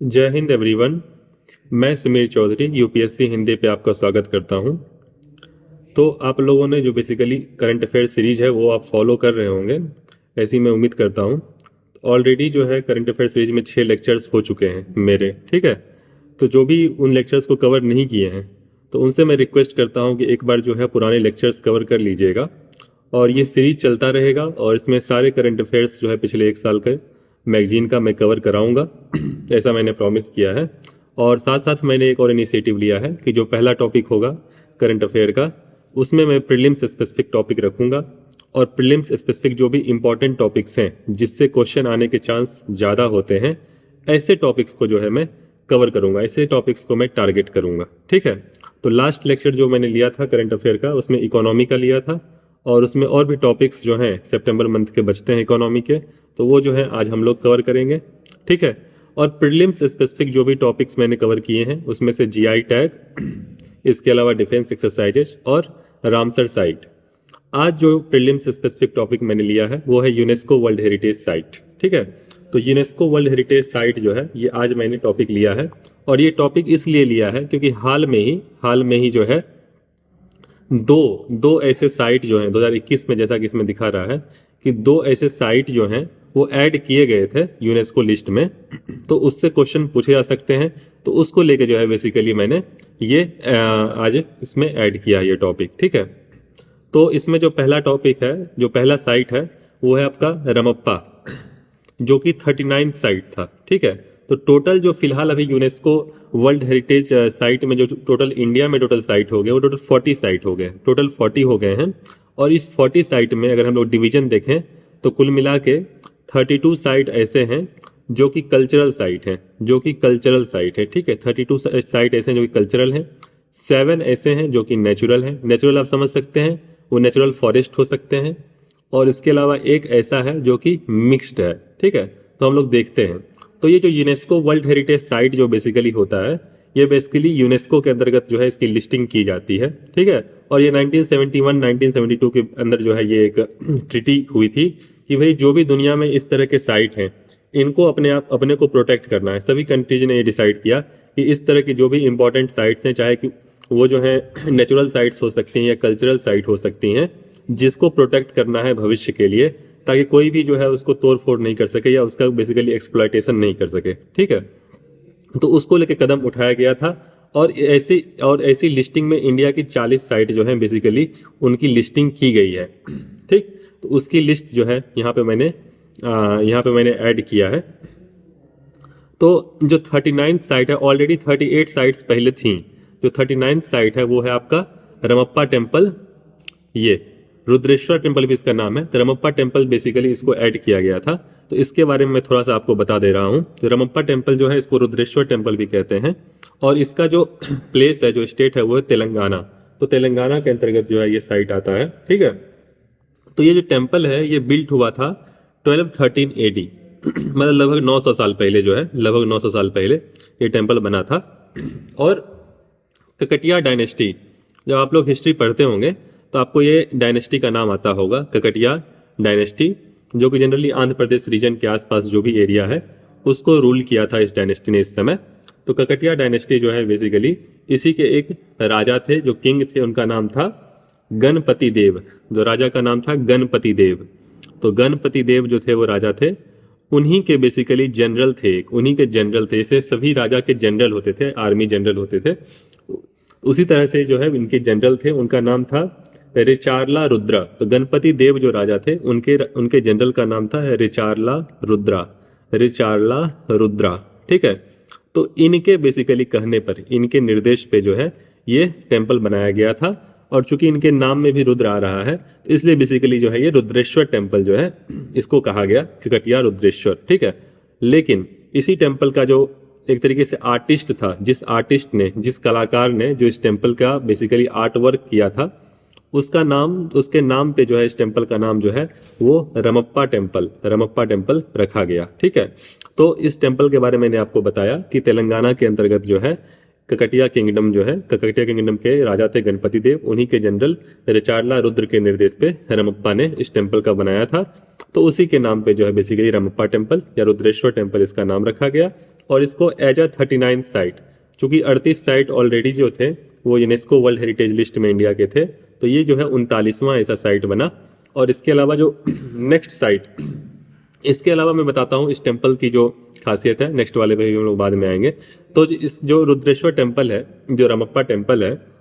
जय हिंद एवरीवन। मैं समीर चौधरी यूपीएससी हिंदी पे आपका स्वागत करता हूं। तो आप लोगों ने जो बेसिकली करंट अफेयर सीरीज है वो आप फॉलो कर रहे होंगे, ऐसी मैं उम्मीद करता हूं। ऑलरेडी जो है करंट अफेयर सीरीज में 6 लेक्चर्स हो चुके हैं मेरे, ठीक है। तो जो भी उन लेक्चर्स को कवर नहीं किए हैं तो उनसे मैं रिक्वेस्ट करता हूं कि एक बार जो है पुराने लेक्चर्स कवर कर लीजिएगा। और ये सीरीज चलता रहेगा और इसमें सारे करंट अफेयर्स जो है पिछले 1 साल के मैगजीन का मैं कवर कराऊंगा। ऐसा मैंने प्रॉमिस किया है। और साथ साथ मैंने एक और इनिशिएटिव लिया है कि जो पहला टॉपिक होगा करंट अफेयर का, उसमें मैं प्रीलिम्स स्पेसिफिक टॉपिक रखूंगा। और प्रीलिम्स स्पेसिफिक जो भी इंपॉर्टेंट टॉपिक्स हैं जिससे क्वेश्चन आने के चांस ज़्यादा होते हैं, ऐसे टॉपिक्स को जो है मैं कवर करूंगा, ऐसे टॉपिक्स को मैं टारगेट करूंगा, ठीक है। तो लास्ट लेक्चर जो मैंने लिया था करंट अफेयर का, उसमें इकोनॉमी का लिया था और उसमें और भी टॉपिक्स जो हैं सितंबर मंथ के बचते हैं इकोनॉमी के, तो वो जो है आज हम लोग कवर करेंगे, ठीक है। और प्रीलिम्स स्पेसिफिक जो भी टॉपिक्स मैंने कवर किए हैं उसमें से जीआई टैग, इसके अलावा डिफेंस एक्सरसाइजेस और रामसर साइट। आज जो प्रीलिम्स स्पेसिफिक टॉपिक मैंने लिया है वो है यूनेस्को वर्ल्ड हेरिटेज साइट, ठीक है। तो यूनेस्को वर्ल्ड हेरिटेज साइट जो है ये आज मैंने टॉपिक लिया है। और ये टॉपिक इसलिए लिया है क्योंकि हाल में ही जो है दो दो ऐसे साइट जो हैं 2021 में, जैसा कि इसमें दिखा रहा है कि दो ऐसे साइट जो हैं वो ऐड किए गए थे यूनेस्को लिस्ट में। तो उससे क्वेश्चन पूछे जा सकते हैं, तो उसको लेके जो है बेसिकली मैंने ये आज इसमें ऐड किया है ये टॉपिक, ठीक है। तो इसमें जो पहला टॉपिक है, जो पहला साइट है वो है आपका रमप्पा, जो कि 39 साइट था, ठीक है। तो टोटल जो फिलहाल अभी यूनेस्को वर्ल्ड हेरिटेज साइट में जो टोटल इंडिया में टोटल साइट हो गए वो टोटल 40 साइट हो गए, टोटल 40 हो गए हैं। और इस 40 साइट में अगर हम लोग डिवीजन देखें तो कुल मिला के 32 साइट ऐसे हैं जो कि कल्चरल साइट हैं, ठीक है। 32 साइट ऐसे हैं जो कि कल्चरल हैं, 7 ऐसे हैं जो कि नेचुरल हैं। नेचुरल आप समझ सकते हैं, वो नेचुरल फॉरेस्ट हो सकते हैं। और इसके अलावा एक ऐसा है जो कि मिक्स्ड है, ठीक है। तो हम लोग देखते हैं। तो ये जो यूनेस्को वर्ल्ड हेरिटेज साइट जो बेसिकली होता है, ये बेसिकली यूनेस्को के अंतर्गत जो है इसकी लिस्टिंग की जाती है, ठीक है। और ये 1971 1972 के अंदर जो है ये एक ट्रिटी हुई थी कि भाई जो भी दुनिया में इस तरह के साइट हैं इनको अपने को प्रोटेक्ट करना है। सभी कंट्रीज ने ये डिसाइड किया कि इस तरह की जो भी इंपॉर्टेंट साइट्स हैं, चाहे कि वो जो है नेचुरल साइट्स हो सकती हैं या कल्चरल साइट हो सकती हैं, जिसको प्रोटेक्ट करना है भविष्य के लिए, ताकि कोई भी जो है उसको तोड़ फोड़ नहीं कर सके या उसका बेसिकली एक्सप्लॉयटेशन नहीं कर सके, ठीक है। तो उसको लेके कदम उठाया गया था। और ऐसी लिस्टिंग में इंडिया की 40 साइट जो है बेसिकली उनकी लिस्टिंग की गई है, ठीक। तो उसकी लिस्ट जो है यहाँ पे मैंने ऐड किया है। तो जो 39 साइट है, ऑलरेडी 38 साइट्स पहले थी। जो 39 साइट है वो है आपका रमप्पा टेम्पल, ये रुद्रेश्वर टेम्पल भी इसका नाम है। तो रमप्पा टेम्पल बेसिकली इसको ऐड किया गया था, तो इसके बारे में मैं थोड़ा सा आपको बता दे रहा हूँ। तो रमप्पा टेम्पल जो है इसको रुद्रेश्वर टेम्पल भी कहते हैं। और इसका जो प्लेस है, जो स्टेट है वो है तेलंगाना। तो तेलंगाना के अंतर्गत जो है ये साइट आता है, ठीक है। तो ये जो टेम्पल है ये बिल्ट हुआ था 1213 AD मतलब लगभग 900 साल पहले जो है, लगभग 900 साल पहले ये टेम्पल बना था। और ककटिया डायनेस्टी, जब आप लोग हिस्ट्री पढ़ते होंगे तो आपको ये डायनेस्टी का नाम आता होगा, ककटिया डायनेस्टी, जो कि जनरली आंध्र प्रदेश रीजन के आसपास जो भी एरिया है उसको रूल किया था इस डायनेस्टी ने इस समय। तो ककटिया डायनेस्टी जो है बेसिकली इसी के एक राजा थे, जो किंग थे, उनका नाम था गणपति देव। जो राजा का नाम था गणपति देव। तो गणपति देव जो थे वो राजा थे, उन्हीं के बेसिकली जनरल थे, जैसे सभी राजा के जनरल होते थे, आर्मी जनरल होते थे, उसी तरह से जो है इनके जनरल थे, उनका नाम था रिचार्ला रुद्रा। तो गणपति देव जो राजा थे उनके जनरल का नाम था रिचार्ला रुद्रा, ठीक है। तो इनके बेसिकली कहने पर, इनके निर्देश पे जो है ये टेम्पल बनाया गया था। और चूंकि इनके नाम में भी रुद्र आ रहा है तो इसलिए बेसिकली जो है ये रुद्रेश्वर टेम्पल जो है इसको कहा गया, ककटिया रुद्रेश्वर, ठीक है। लेकिन इसी टेम्पल का जो एक तरीके से आर्टिस्ट था, जिस कलाकार ने जो इस टेम्पल का बेसिकली आर्ट वर्क किया था, उसके नाम पे जो है इस टेम्पल का नाम जो है वो रमप्पा टेम्पल रखा गया, ठीक है। तो इस टेम्पल के बारे में मैंने आपको बताया कि तेलंगाना के अंतर्गत जो है ककटिया किंगडम जो है, ककटिया किंगडम के राजा थे गणपति देव, उन्हीं के जनरल रिचार्डला रुद्र के निर्देश पे रमप्पा ने इस टेम्पल का बनाया था। तो उसी के नाम पे जो है बेसिकली रमप्पा टेम्पल या रुद्रेश्वर टेम्पल इसका नाम रखा गया। और इसको एज अ 39 साइट, चूंकि 38 साइट ऑलरेडी जो थे वो यूनेस्को वर्ल्ड हेरिटेज लिस्ट में इंडिया के थे, तो ये जो है 39वां ऐसा साइट बना। और इसके अलावा जो नेक्स्ट साइट, इसके अलावा मैं बताता हूँ इस टेम्पल की जो खासियत है, नेक्स्ट वाले पे भी हम लोग बाद में आएंगे। तो इस जो रुद्रेश्वर टेम्पल है, जो रमप्पा टेम्पल है,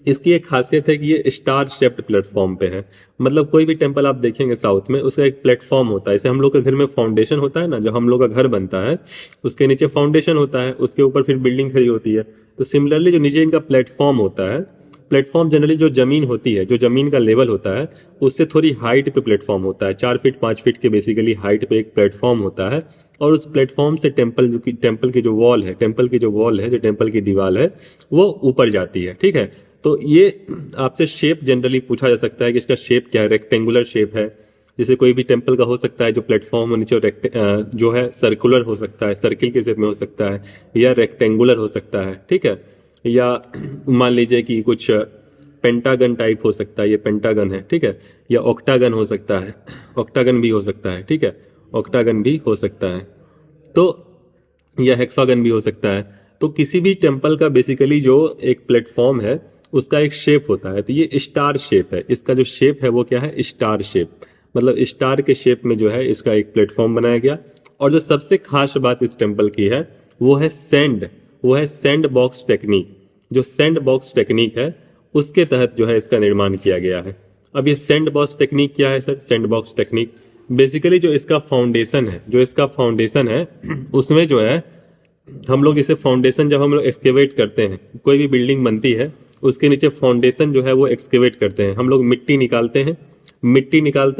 इसकी एक खासियत है कि ये स्टार शेप्ड प्लेटफॉर्म पे है। मतलब कोई भी टेम्पल आप देखेंगे साउथ में, उसका एक प्लेटफॉर्म होता है। जैसे हम लोग के घर में फाउंडेशन होता है ना, जो हम लोग का घर बनता है उसके नीचे फाउंडेशन होता है, उसके ऊपर फिर बिल्डिंग खड़ी होती है। तो सिमिलरली जो नीचे इनका प्लेटफॉर्म होता है, प्लेटफॉर्म जनरली जो जमीन होती है, जो जमीन का लेवल होता है उससे थोड़ी हाइट पे प्लेटफॉर्म होता है, 4 फीट 5 फीट के बेसिकली हाइट पे एक प्लेटफॉर्म होता है। और उस प्लेटफॉर्म से टेम्पल की जो वॉल है, जो टेम्पल की दीवार है वो ऊपर जाती है। ठीक है, तो ये आपसे शेप जनरली पूछा जा सकता है कि इसका शेप क्या है। रेक्टेंगुलर शेप है, जैसे कोई भी टेम्पल का हो सकता है जो प्लेटफॉर्म नीचे जो है सर्कुलर हो सकता है, सर्किल के शेप में हो सकता है, या रेक्टेंगुलर हो सकता है। ठीक है, या मान लीजिए कि कुछ पेंटागन टाइप हो सकता है, ये पेंटागन है। ठीक है, या ऑक्टागन हो सकता है, ऑक्टागन भी हो सकता है। ठीक है, ऑक्टागन भी हो सकता है, तो या हेक्सागन भी हो सकता है। तो किसी भी टेम्पल का बेसिकली जो एक प्लेटफॉर्म है उसका एक शेप होता है, तो ये स्टार शेप है। इसका जो शेप है वो क्या है, स्टार शेप। मतलब स्टार के शेप में जो है इसका एक प्लेटफॉर्म बनाया गया। और जो सबसे खास बात इस टेम्पल की है वो है सैंड बॉक्स टेक्निक। जो सैंड बॉक्स टेक्निक है उसके तहत जो है इसका निर्माण किया गया है। अब ये सैंड बॉक्स टेक्निक क्या है sir? Sand box technique basically जो इसका फाउंडेशन है उसमें जो है हम लोग इसे फाउंडेशन, जब हम लोग एक्सकेवेट करते हैं, कोई भी बिल्डिंग बनती है उसके नीचे फाउंडेशन जो है वो एक्सकेवेट करते हैं। हम लोग मिट्टी निकालते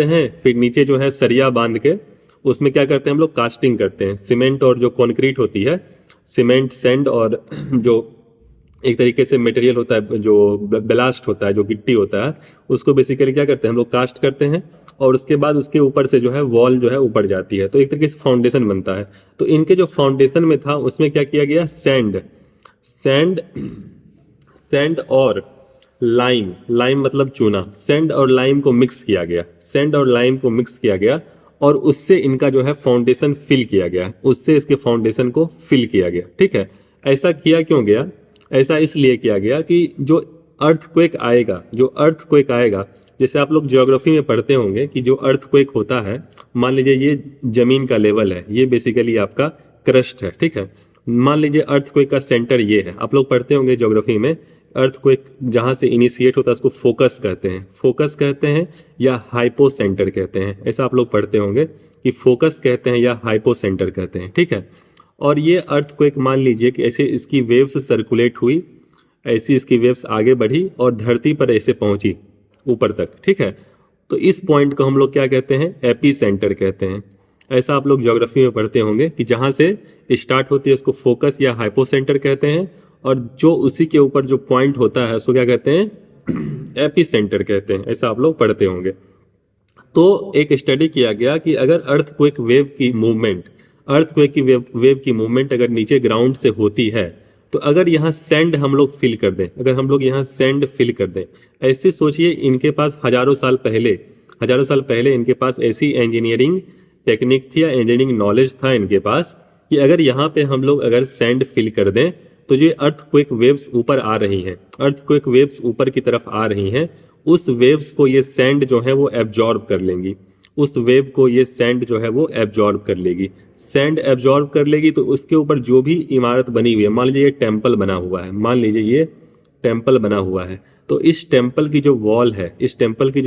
हैं, फिर नीचे जो है सरिया बांध के उसमें क्या करते हैं, हम लोग कास्टिंग करते हैं। सीमेंट और जो कंक्रीट होती है, सीमेंट सैंड और जो एक तरीके से मटेरियल होता है, जो ब्लास्ट होता है, जो गिट्टी होता है, उसको बेसिकली क्या करते हैं हम लोग, कास्ट करते हैं। और उसके बाद उसके ऊपर से जो है वॉल जो है ऊपर जाती है, तो एक तरीके से फाउंडेशन बनता है। तो इनके जो फाउंडेशन में था उसमें क्या किया गया, सैंड और लाइम मतलब चूना, सैंड और लाइम को मिक्स किया गया और उससे इनका जो है फाउंडेशन फिल किया गया, उससे इसके फाउंडेशन को फिल किया गया। ठीक है, ऐसा किया क्यों गया? ऐसा इसलिए किया गया कि जो अर्थक्वेक आएगा, जैसे आप लोग ज्योग्राफी में पढ़ते होंगे कि जो अर्थक्वेक होता है, मान लीजिए ये जमीन का लेवल है, ये बेसिकली आपका क्रस्ट है। ठीक है, मान लीजिए अर्थक्वेक का सेंटर ये है, आप लोग पढ़ते होंगे ज्योग्राफी में, अर्थक्वेक जहां से इनिशिएट होता है उसको फोकस कहते हैं या हाइपो सेंटर कहते हैं। ऐसा आप लोग पढ़ते होंगे कि फोकस कहते हैं या हाइपो सेंटर कहते हैं। ठीक है, और ये अर्थक्वेक मान लीजिए कि ऐसे इसकी वेव्स सर्कुलेट हुई, ऐसी इसकी वेव्स आगे बढ़ी और धरती पर ऐसे पहुंची ऊपर तक। ठीक है, तो इस पॉइंट को हम लोग क्या कहते हैं, एपी सेंटर कहते हैं। ऐसा आप लोग ज्योग्राफी में पढ़ते होंगे कि जहां से स्टार्ट होती है उसको फोकस या हाइपो सेंटर कहते हैं, और जो उसी के ऊपर जो पॉइंट होता है उसको क्या कहते हैं, एपी सेंटर कहते हैं। ऐसा आप लोग पढ़ते होंगे। तो एक स्टडी किया गया कि अगर अर्थक्वेक वेव की मूवमेंट अगर नीचे ग्राउंड से होती है, तो अगर यहाँ सैंड हम लोग फिल कर दें, ऐसे सोचिए इनके पास हजारों साल पहले इनके पास ऐसी इंजीनियरिंग टेक्निक थी या इंजीनियरिंग नॉलेज था इनके पास कि अगर यहाँ पे हम लोग अगर सैंड फिल कर दें तो ये अर्थक्वेक वेव्स ऊपर आ रही हैं, अर्थक्वेक वेव्स ऊपर की तरफ आ रही हैं, उस वेव्स को ये सैंड जो है वो एब्जॉर्ब कर लेंगी, सैंड एब्जॉर्ब कर लेगी। तो उसके ऊपर जो भी इमारत बनी हुई है, मान लीजिए ये टेम्पल बना हुआ है, तो इस टेम्पल की जो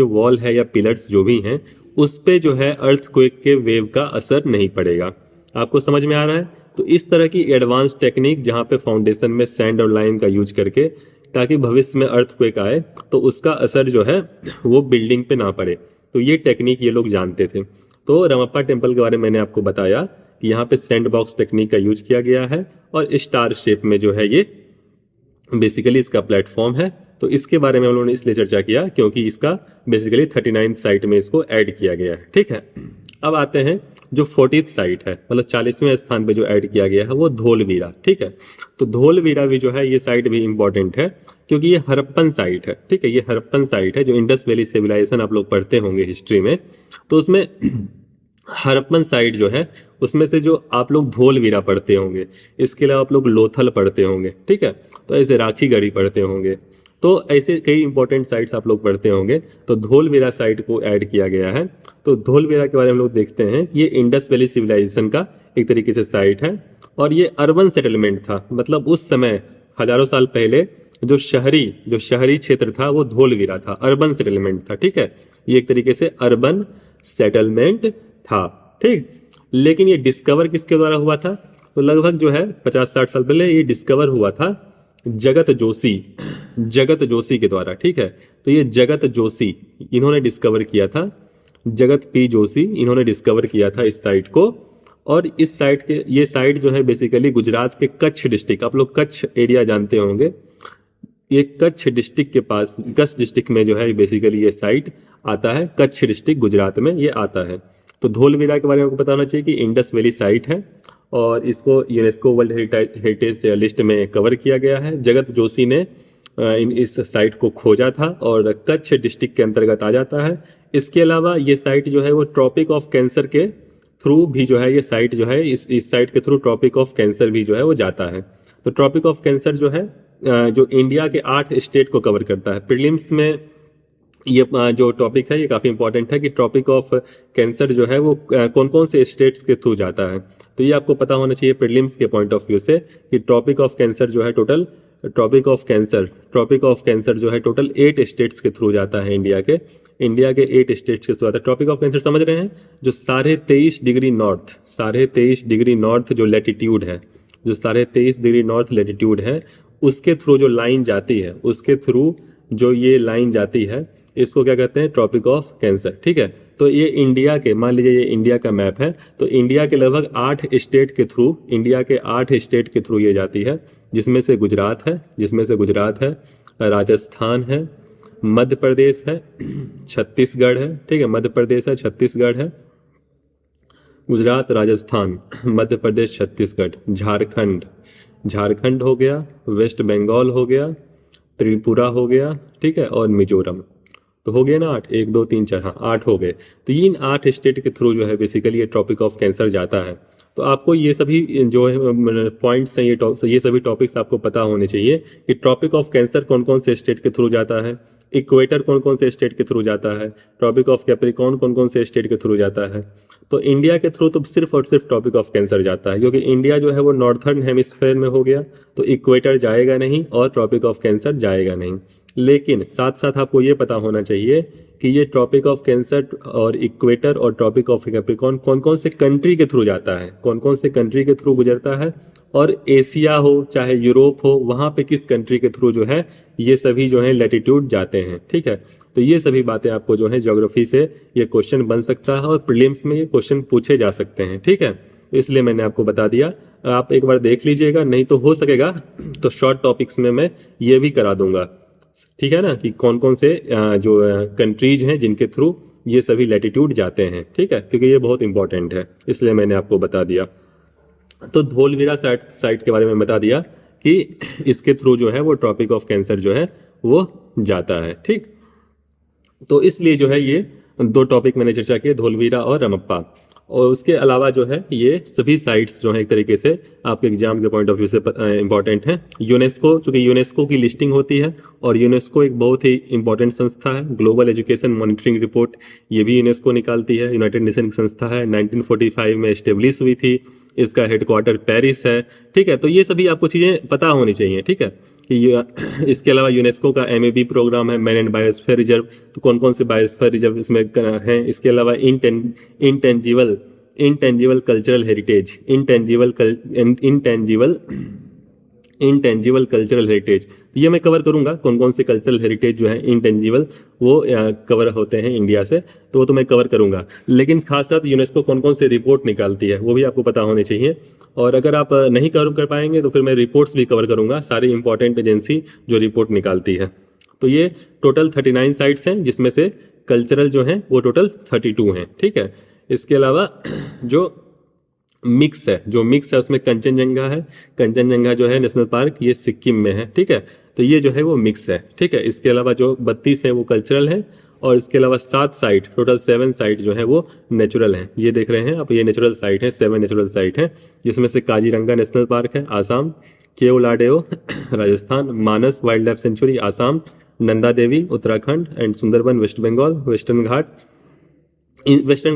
वॉल है या पिलर्स जो भी हैं, उस पे जो है अर्थक्वेक के वेव का असर नहीं पड़ेगा। आपको समझ में आ रहा है? तो इस तरह की एडवांस टेक्निक जहाँ पे फाउंडेशन में सैंड और लाइम का यूज करके, ताकि भविष्य में अर्थक्वेक आए तो उसका असर जो है वो बिल्डिंग पे ना पड़े, तो ये टेक्निक ये लोग जानते थे। तो रमप्पा टेम्पल के बारे में मैंने आपको बताया कि यहाँ पे सैंड बॉक्स टेक्निक का यूज किया गया है और स्टार शेप में जो है ये बेसिकली इसका प्लेटफॉर्म है। तो इसके बारे में हम लोगों ने इसलिए चर्चा किया क्योंकि इसका बेसिकली 39 साइट में इसको ऐड किया गया है। ठीक है, अब आते हैं जो 40th साइट है, मतलब 40वें स्थान पे जो ऐड किया गया है वो धोलवीरा। ठीक है, तो धोलवीरा भी जो है ये साइट भी इंपॉर्टेंट है क्योंकि ये हड़प्पन साइट है। ठीक है, ये हड़प्पन साइट है, जो इंडस वैली सिविलाइजेशन आप लोग पढ़ते होंगे हिस्ट्री में, तो उसमें हड़प्पन साइट जो है उसमें से जो आप लोग धोलवीरा पढ़ते होंगे, इसके अलावा आप लोग लोथल पढ़ते होंगे। ठीक है, तो ऐसे राखीगढ़ी पढ़ते होंगे, तो ऐसे कई इंपॉर्टेंट साइट्स आप लोग पढ़ते होंगे। तो धोलवीरा साइट को ऐड किया गया है। तो धोलवीरा के बारे में हम लोग देखते हैं, ये इंडस वैली सिविलाइजेशन का एक तरीके से साइट है और ये अर्बन सेटलमेंट था। मतलब उस समय हजारों साल पहले जो शहरी क्षेत्र था वो धोलवीरा था, अर्बन सेटलमेंट था। ठीक है, ये एक तरीके से अर्बन सेटलमेंट था। ठीक, लेकिन ये डिस्कवर किसके द्वारा हुआ था? तो लगभग जो है 50-60 साल पहले ये डिस्कवर हुआ था जगत जोशी के द्वारा। ठीक है, तो ये जगत जोशी इन्होंने डिस्कवर किया था, जगत पी जोशी इन्होंने डिस्कवर किया था इस साइट को। और इस साइट के ये साइट जो है बेसिकली गुजरात के कच्छ डिस्ट्रिक्ट, आप लोग कच्छ एरिया जानते होंगे, ये कच्छ डिस्ट्रिक्ट के पास, कच्छ डिस्ट्रिक्ट में जो है बेसिकली ये साइट आता है, कच्छ डिस्ट्रिक्ट गुजरात में ये आता है। तो धोलवीरा के बारे में आपको पता होना चाहिए कि इंडस वैली साइट है और इसको यूनेस्को वर्ल्ड हेरिटेज लिस्ट में कवर किया गया है। जगत जोशी ने इस साइट को खोजा था और कच्छ डिस्ट्रिक्ट के अंतर्गत आ जाता है। इसके अलावा ये साइट जो है वो ट्रॉपिक ऑफ कैंसर के थ्रू भी जो है, ये साइट जो है इस साइट के थ्रू ट्रॉपिक ऑफ कैंसर भी जो है वो जाता है। तो ट्रॉपिक ऑफ कैंसर जो है जो इंडिया के 8 स्टेट को कवर करता है। प्रीलिम्स में ये जो टॉपिक है ये काफ़ी इंपॉर्टेंट है कि ट्रॉपिक ऑफ कैंसर जो है वो कौन कौन से स्टेट्स के थ्रू जाता है। तो ये आपको पता होना चाहिए प्रीलिम्स के पॉइंट ऑफ व्यू से कि ट्रॉपिक ऑफ कैंसर जो है ट्रॉपिक ऑफ कैंसर जो है टोटल 8 स्टेट्स के थ्रू जाता है। इंडिया के 8 स्टेट्स के थ्रू आता है। ट्रॉपिक ऑफ कैंसर समझ रहे हैं, जो 23.5 डिग्री नॉर्थ जो लैटिट्यूड है, जो 23.5 डिग्री नॉर्थ लैटिट्यूड है, उसके थ्रू जो लाइन जाती है, उसके थ्रू जो ये लाइन जाती है, इसको क्या कहते हैं? Tropic of cancer. ठीक है, तो ये इंडिया के, मान लीजिए ये इंडिया का मैप है, तो इंडिया के लगभग 8 स्टेट के थ्रू ये जाती है, जिसमें से गुजरात है, राजस्थान है, मध्य प्रदेश है, छत्तीसगढ़ है। ठीक है, मध्य प्रदेश है, छत्तीसगढ़ है, गुजरात, राजस्थान, मध्य प्रदेश, छत्तीसगढ़, झारखंड हो गया, वेस्ट बंगाल हो गया, त्रिपुरा हो गया। ठीक है, और मिजोरम। तो हो गया ना 8, 1 2 3 4, हाँ 8 हो गए। तो इन 8 स्टेट के थ्रू जो है बेसिकली ये ट्रॉपिक ऑफ कैंसर जाता है। तो आपको ये सभी जो है पॉइंट्स हैं, ये सभी टॉपिक्स आपको पता होने चाहिए कि ट्रॉपिक ऑफ कैंसर कौन कौन से स्टेट के थ्रू जाता है, इक्वेटर कौन कौन से स्टेट के थ्रू जाता है, ट्रॉपिक ऑफ कैप्रिकॉर्न कौन कौन से स्टेट के थ्रू जाता है। तो इंडिया के थ्रू तो सिर्फ और सिर्फ ट्रॉपिक ऑफ कैंसर जाता है, क्योंकि इंडिया जो है वो नॉर्थर्न हेमिस्फेयर में हो गया, तो इक्वेटर जाएगा नहीं और ट्रॉपिक ऑफ कैंसर जाएगा नहीं। लेकिन साथ साथ आपको ये पता होना चाहिए कि ये ट्रॉपिक ऑफ कैंसर और इक्वेटर और ट्रॉपिक ऑफ कैप्रिकॉर्न कौन कौन से कंट्री के थ्रू जाता है, कौन कौन से कंट्री के थ्रू गुजरता है, और एशिया हो चाहे यूरोप हो, वहाँ पे किस कंट्री के थ्रू जो है ये सभी जो है लैटिट्यूड जाते हैं। ठीक है, तो ये सभी बातें आपको जो है ज्योग्राफी से ये क्वेश्चन बन सकता है और प्रीलिम्स में ये क्वेश्चन पूछे जा सकते हैं। ठीक है, तो इसलिए मैंने आपको बता दिया, आप एक बार देख लीजिएगा, नहीं तो हो सकेगा तो शॉर्ट टॉपिक्स में मैं ये भी करा दूंगा। ठीक है ना, कि कौन कौन से जो कंट्रीज हैं जिनके थ्रू ये सभी लैटिट्यूड जाते हैं। ठीक है, क्योंकि ये बहुत इंपॉर्टेंट है, इसलिए मैंने आपको बता दिया। तो धोलवीरा साइट के बारे में बता दिया कि इसके थ्रू जो है वो ट्रॉपिक ऑफ कैंसर जो है वो जाता है। ठीक, तो इसलिए जो है ये 2 टॉपिक मैंने चर्चा किए, धोलवीरा और रमप्पा। और उसके अलावा जो है ये सभी साइट्स जो है एक तरीके से आपके एग्जाम के पॉइंट ऑफ व्यू से इंपॉर्टेंट है। यूनेस्को, चूंकि यूनेस्को की लिस्टिंग होती है और यूनेस्को एक बहुत ही इंपॉर्टेंट संस्था है, ग्लोबल एजुकेशन मॉनिटरिंग रिपोर्ट ये भी यूनेस्को निकालती है, यूनाइटेड नेशन की संस्था है, 1945 में एस्टेब्लिश हुई थी, इसका हेडक्वार्टर पेरिस है। ठीक है, तो ये सभी आपको चीज़ें पता होनी चाहिए। ठीक है, कि इसके अलावा यूनेस्को का MAB प्रोग्राम है, मैन एंड बायोस्फीयर रिजर्व, तो कौन कौन से बायोस्फीयर रिजर्व इसमें हैं। इसके अलावा intangible cultural heritage, intangible cultural heritage, तो ये मैं कवर करूंगा, कौन कौन से कल्चरल हेरिटेज जो है इंटेंजिबल वो कवर होते हैं इंडिया से, तो वो तो मैं कवर करूंगा। लेकिन खास साथ यूनेस्को कौन कौन से रिपोर्ट निकालती है वो भी आपको पता होने चाहिए। और अगर आप नहीं कवर कर पाएंगे तो फिर मैं रिपोर्ट्स भी कवर करूंगा, सारी इंपॉर्टेंट एजेंसी जो रिपोर्ट निकालती है। तो ये टोटल 39 साइट्स हैं, जिसमें से कल्चरल जो हैं वो टोटल 32 हैं। ठीक है, इसके अलावा जो मिक्स है उसमें कंचनजंगा है। कंचनजंगा जो है नेशनल पार्क ये सिक्किम में है, ठीक है। तो ये जो है वो मिक्स है, ठीक है। इसके अलावा जो 32 है वो कल्चरल है, और इसके अलावा 7 साइट, टोटल 7 साइट जो है वो नेचुरल हैं। ये देख रहे हैं आप, ये नेचुरल साइट है, 7 नेचुरल साइट है, जिसमें से काजीरंगा नेशनल पार्क है Assam, Keoladeo Rajasthan, Manas Wild Life Sanctuary Assam, Nanda Devi Uttarakhand and Sundarban West Bengal, Western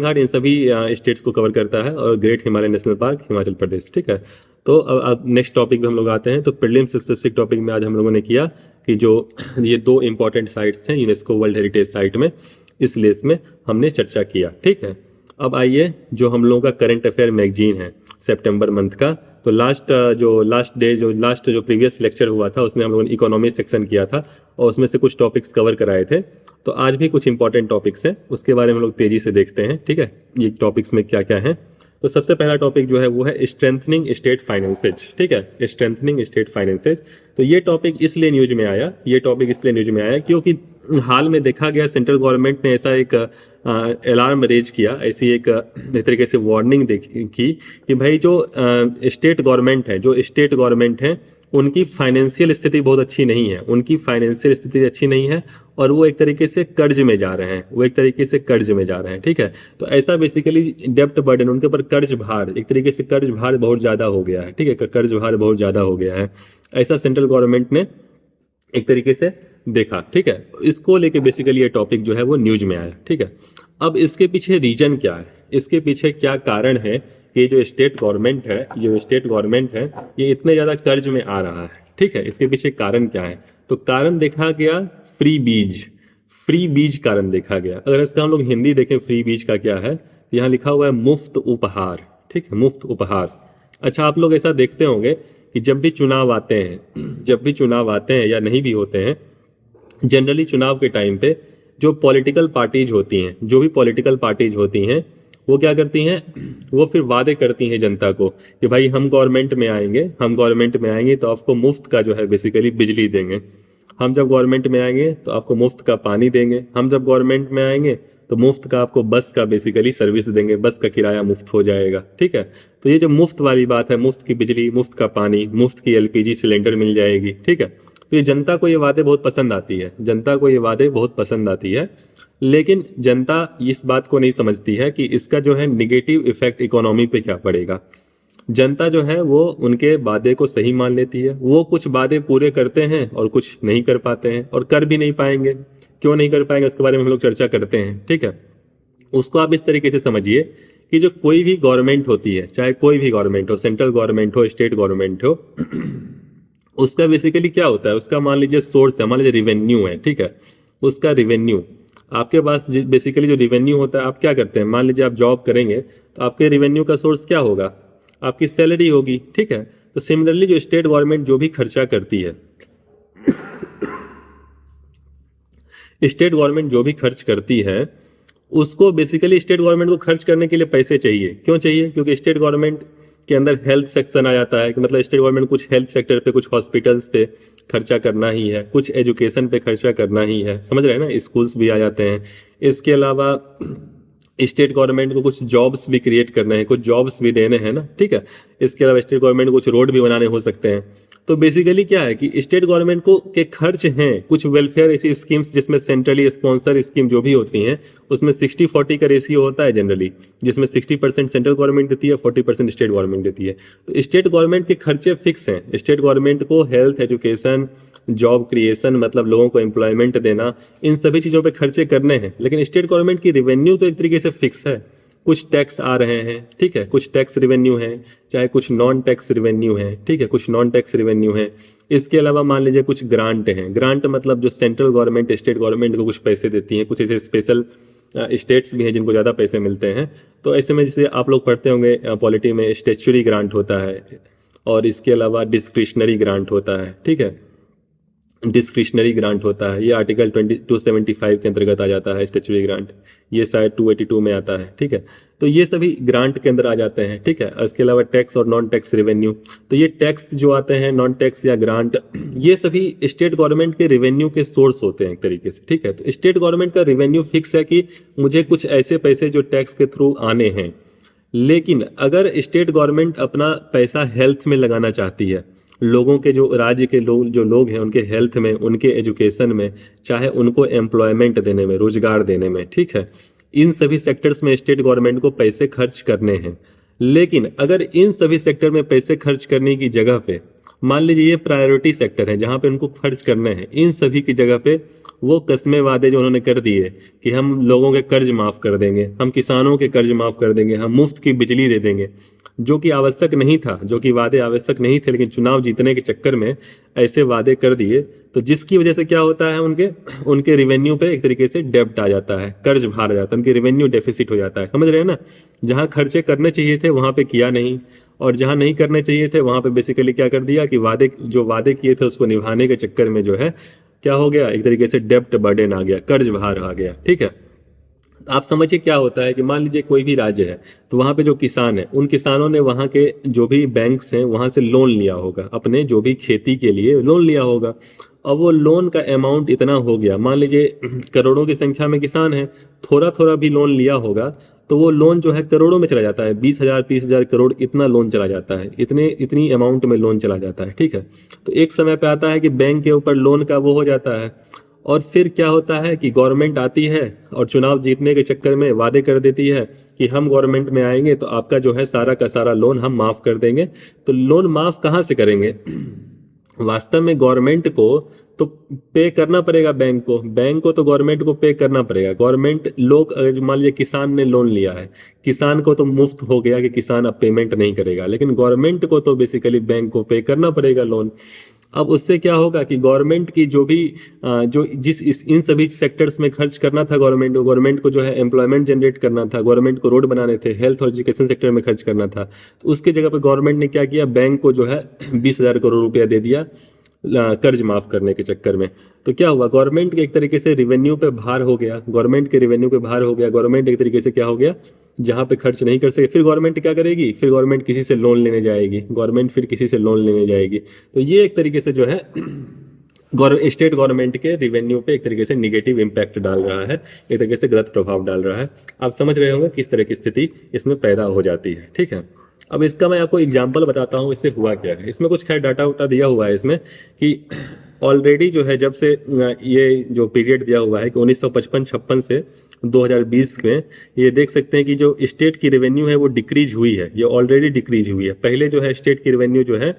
Ghat इन सभी स्टेट्स को कवर करता है, और Great Himalaya National Park Himachal Pradesh, ठीक है। तो अब नेक्स्ट टॉपिक पे हम लोग आते हैं। तो प्रीलिम्स स्पेसिफिक टॉपिक में आज हम लोगों ने किया कि जो ये 2 इंपॉर्टेंट साइट्स हैं यूनेस्को वर्ल्ड हेरिटेज साइट में, इस लिस्ट में हमने चर्चा किया, ठीक है। अब आइए जो हम लोगों का करंट अफेयर मैगजीन है सितंबर मंथ का, तो लास्ट जो प्रीवियस लेक्चर हुआ था उसमें हम लोगों ने इकोनॉमी सेक्शन किया था, और उसमें से कुछ टॉपिक्स कवर कराए थे। तो आज भी कुछ इंपॉर्टेंट टॉपिक्स हैं, उसके बारे में हम लोग तेजी से देखते हैं, ठीक है। ये टॉपिक्स में क्या क्या है। तो सबसे पहला टॉपिक जो है वो है स्ट्रेंथनिंग स्टेट फाइनेंसेज, ठीक है, स्ट्रेंथनिंग स्टेट फाइनेंसेज। तो ये टॉपिक इसलिए न्यूज में आया क्योंकि हाल में देखा गया सेंट्रल गवर्नमेंट ने ऐसा एक अलार्म रेज किया, ऐसी एक तरीके से वार्निंग की कि भाई जो स्टेट गवर्नमेंट है उनकी फाइनेंशियल स्थिति बहुत अच्छी नहीं है, और वो एक तरीके से कर्ज में जा रहे हैं, ठीक है। तो ऐसा बेसिकली डेप्ट बर्डन, उनके ऊपर कर्ज भार बहुत ज़्यादा हो गया है, ठीक है, कर्ज भार बहुत ज़्यादा हो गया है, ऐसा सेंट्रल गवर्नमेंट ने एक तरीके से देखा, ठीक है। इसको लेके बेसिकली ये टॉपिक जो है वो न्यूज में आया, ठीक है। अब इसके पीछे रीजन क्या है, इसके पीछे क्या कारण है कि जो स्टेट गवर्नमेंट है ये इतने ज़्यादा कर्ज में आ रहा है, ठीक है। इसके पीछे कारण क्या है, तो कारण देखा गया फ्री बीज कारण देखा गया। अगर इसका हम लोग हिंदी देखें फ्री बीज का क्या है, तो यहाँ लिखा हुआ है मुफ्त उपहार, ठीक है, मुफ्त उपहार। अच्छा, आप लोग ऐसा देखते होंगे कि जब भी चुनाव आते हैं या नहीं भी होते हैं, जनरली चुनाव के टाइम पे जो भी पॉलिटिकल पार्टीज होती हैं वो क्या करती हैं, वो फिर वादे करती हैं जनता को कि भाई हम गवर्नमेंट में आएंगे तो आपको मुफ्त का जो है बेसिकली बिजली देंगे, हम जब गवर्नमेंट में आएंगे तो आपको मुफ्त का पानी देंगे, हम जब गवर्नमेंट में आएंगे तो मुफ्त का आपको बस का बेसिकली सर्विस देंगे, बस का किराया मुफ्त हो जाएगा, ठीक है। तो ये जो मुफ्त वाली बात है, मुफ्त की बिजली, मुफ्त का पानी, मुफ्त की एलपीजी सिलेंडर मिल जाएगी, ठीक है। तो ये जनता को ये वादे बहुत पसंद आती है, लेकिन जनता इस बात को नहीं समझती है कि इसका जो है निगेटिव इफेक्ट इकोनॉमी पे क्या पड़ेगा। जनता जो है वो उनके वादे को सही मान लेती है, वो कुछ वादे पूरे करते हैं और कुछ नहीं कर पाते हैं, और कर भी नहीं पाएंगे। क्यों नहीं कर पाएंगे उसके बारे में हम लोग चर्चा करते हैं, ठीक है। उसको आप इस तरीके से समझिए कि जो कोई भी गवर्नमेंट होती है, चाहे कोई भी गवर्नमेंट हो, सेंट्रल गवर्नमेंट हो, स्टेट गवर्नमेंट हो, उसका बेसिकली क्या होता है, उसका मान लीजिए सोर्स है, मान लीजिए रिवेन्यू है, ठीक है। उसका रिवेन्यू आपके पास बेसिकली जो रिवेन्यू होता है, आप क्या करते हैं, मान लीजिए आप जॉब करेंगे तो आपके रिवेन्यू का सोर्स क्या होगा, आपकी सैलरी होगी, ठीक है। तो सिमिलरली जो स्टेट गवर्नमेंट जो भी खर्चा करती है, स्टेट गवर्नमेंट जो भी खर्च करती है, उसको बेसिकली स्टेट गवर्नमेंट को खर्च करने के लिए पैसे चाहिए। क्यों चाहिए, क्योंकि स्टेट गवर्नमेंट के अंदर हेल्थ सेक्शन आ जाता है, कि मतलब स्टेट गवर्नमेंट कुछ हेल्थ सेक्टर पे, कुछ हॉस्पिटल्स पे खर्चा करना ही है, कुछ एजुकेशन पे खर्चा करना ही है, समझ रहे हैं ना, स्कूल्स भी आ जाते हैं। इसके अलावा स्टेट गवर्नमेंट को कुछ जॉब्स भी क्रिएट करने हैं, कुछ जॉब्स भी देने हैं ना, ठीक है। इसके अलावा स्टेट गवर्नमेंट को कुछ रोड भी बनाने हो सकते हैं। तो बेसिकली क्या है कि स्टेट गवर्नमेंट को के खर्च हैं कुछ वेलफेयर ऐसी स्कीम्स, जिसमें सेंट्रली स्पॉन्सर स्कीम जो भी होती हैं उसमें 60-40 का रेशियो होता है जनरली, जिसमें 60% सेंट्रल गवर्नमेंट देती है, 40% स्टेट गवर्नमेंट देती है। तो स्टेट गवर्नमेंट के खर्चे फिक्स हैं। स्टेट गवर्नमेंट को हेल्थ, एजुकेशन, जॉब क्रिएशन, मतलब लोगों को एम्प्लॉयमेंट देना, इन सभी चीज़ों पे खर्चे करने हैं। लेकिन स्टेट गवर्नमेंट की रेवेन्यू तो एक तरीके से फिक्स है, कुछ टैक्स आ रहे हैं, ठीक है, कुछ टैक्स रिवेन्यू है, चाहे कुछ नॉन टैक्स रिवेन्यू है, ठीक है, कुछ नॉन टैक्स रिवेन्यू है। इसके अलावा मान लीजिए कुछ ग्रांट हैं, ग्रांट मतलब जो सेंट्रल गवर्नमेंट स्टेट गवर्नमेंट को कुछ पैसे देती है, कुछ ऐसे स्पेशल स्टेट्स भी हैं जिनको ज़्यादा पैसे मिलते हैं। तो ऐसे में जैसे आप लोग पढ़ते होंगे पॉलिटी में, स्टैच्यूटरी ग्रांट होता है और इसके अलावा डिस्क्रिशनरी ग्रांट होता है, ठीक है। डिस्क्रिशनरी ग्रांट होता है, ये आर्टिकल 275 के अंतर्गत आ जाता है। स्टेचुरी ग्रांट ये शायद 282 में आता है, ठीक है। तो ये सभी ग्रांट के अंदर आ जाते हैं, ठीक है। और इसके अलावा टैक्स और नॉन टैक्स रेवेन्यू, तो ये टैक्स जो आते हैं, नॉन टैक्स या ग्रांट, ये सभी स्टेट गवर्नमेंट के रेवेन्यू के सोर्स होते हैं एक तरीके से, ठीक है। तो स्टेट गवर्नमेंट का रेवेन्यू फिक्स है कि मुझे कुछ ऐसे पैसे जो टैक्स के थ्रू आने हैं। लेकिन अगर स्टेट गवर्नमेंट अपना पैसा हेल्थ में लगाना चाहती है, लोगों के जो राज्य के लोग जो लोग हैं उनके हेल्थ में, उनके एजुकेशन में, चाहे उनको एम्प्लॉयमेंट देने में, रोजगार देने में, ठीक है, इन सभी सेक्टर्स में स्टेट गवर्नमेंट को पैसे खर्च करने हैं। लेकिन अगर इन सभी सेक्टर में पैसे खर्च करने की जगह पे मान लीजिए ये प्रायोरिटी सेक्टर है जहां पे उनको खर्च करने हैं, इन सभी की जगह पे वो कस्मे वादे जो उन्होंने कर दिए कि हम लोगों के कर्ज माफ कर देंगे, हम किसानों के कर्ज माफ कर देंगे, हम मुफ्त की बिजली दे देंगे, जो कि आवश्यक नहीं था, जो कि वादे आवश्यक नहीं थे, लेकिन चुनाव जीतने के चक्कर में ऐसे वादे कर दिए, तो जिसकी वजह से क्या होता है, उनके उनके रेवेन्यू पे एक तरीके से डेब्ट आ जाता है, कर्ज भार आ जाता है, उनके रेवेन्यू डेफिसिट हो जाता है। समझ रहे हैं ना, जहां खर्चे करने चाहिए थे वहां पे किया नहीं, और जहां नहीं करने चाहिए थे वहां पे बेसिकली क्या कर दिया कि वादे किए थे उसको निभाने के चक्कर में जो है क्या हो गया, एक तरीके से डेब्ट बर्डन आ गया, कर्ज भार आ गया, ठीक है। आप समझिए क्या होता है कि मान लीजिए कोई भी राज्य है, तो वहां पे जो किसान है, उन किसानों ने वहां के जो भी बैंक्स हैं वहां से लोन लिया होगा, अपने जो भी खेती के लिए लोन लिया होगा। अब वो लोन का अमाउंट इतना हो गया, मान लीजिए करोड़ों की संख्या में किसान है, थोड़ा थोड़ा भी लोन लिया होगा तो वो लोन जो है करोड़ों में चला जाता है, 20,000 30,000 करोड़ इतना लोन चला जाता है, इतनी अमाउंट में लोन चला जाता है, ठीक है। तो एक समय पे आता है कि बैंक के ऊपर लोन का वो हो जाता है, और फिर क्या होता है कि गवर्नमेंट आती है और चुनाव जीतने के चक्कर में वादे कर देती है कि हम गवर्नमेंट में आएंगे तो आपका जो है सारा का सारा लोन हम माफ कर देंगे। तो लोन माफ कहाँ से करेंगे? वास्तव में गवर्नमेंट को तो पे करना पड़ेगा, बैंक को तो गवर्नमेंट को पे करना पड़ेगा। गवर्नमेंट लोग अगर मान लीजिए किसान ने लोन लिया है, किसान को तो मुफ्त हो गया कि किसान अब पेमेंट नहीं करेगा, लेकिन गवर्नमेंट को तो बेसिकली बैंक को पे करना पड़ेगा लोन। अब उससे क्या होगा कि गवर्नमेंट की जो भी जो इन सभी सेक्टर्स में खर्च करना था, गवर्नमेंट को जो है एम्प्लॉयमेंट जनरेट करना था, गवर्नमेंट को रोड बनाने थे, हेल्थ और एजुकेशन सेक्टर में खर्च करना था, तो उसके जगह पर गवर्नमेंट ने क्या किया, बैंक को जो है 20,000 करोड़ रुपया दे दिया कर्ज माफ करने के चक्कर में। तो क्या हुआ, गवर्नमेंट के एक तरीके से रिवेन्यू पे भार हो गया, गवर्नमेंट के रिवेन्यू पे भार हो गया, गवर्नमेंट एक तरीके से क्या हो गया, जहां पे खर्च नहीं कर सके, फिर गवर्नमेंट क्या करेगी, फिर गवर्नमेंट किसी से लोन लेने जाएगी, तो ये एक तरीके से जो है स्टेट गवर्नमेंट के रिवेन्यू पे एक तरीके से निगेटिव इंपैक्ट डाल रहा है, एक तरीके से गलत प्रभाव डाल रहा है। आप समझ रहे होंगे किस तरह की स्थिति इसमें पैदा हो जाती है, ठीक है। अब इसका मैं आपको एग्जाम्पल बताता हूँ, इससे हुआ क्या है। इसमें कुछ खैर डाटा उटा दिया हुआ है इसमें कि ऑलरेडी जो है जब से ये जो पीरियड दिया हुआ है कि 1955-56 से 2020 में, ये देख सकते हैं कि जो स्टेट की रेवेन्यू है वो डिक्रीज हुई है, ये ऑलरेडी डिक्रीज हुई है। पहले जो है स्टेट की रेवेन्यू जो है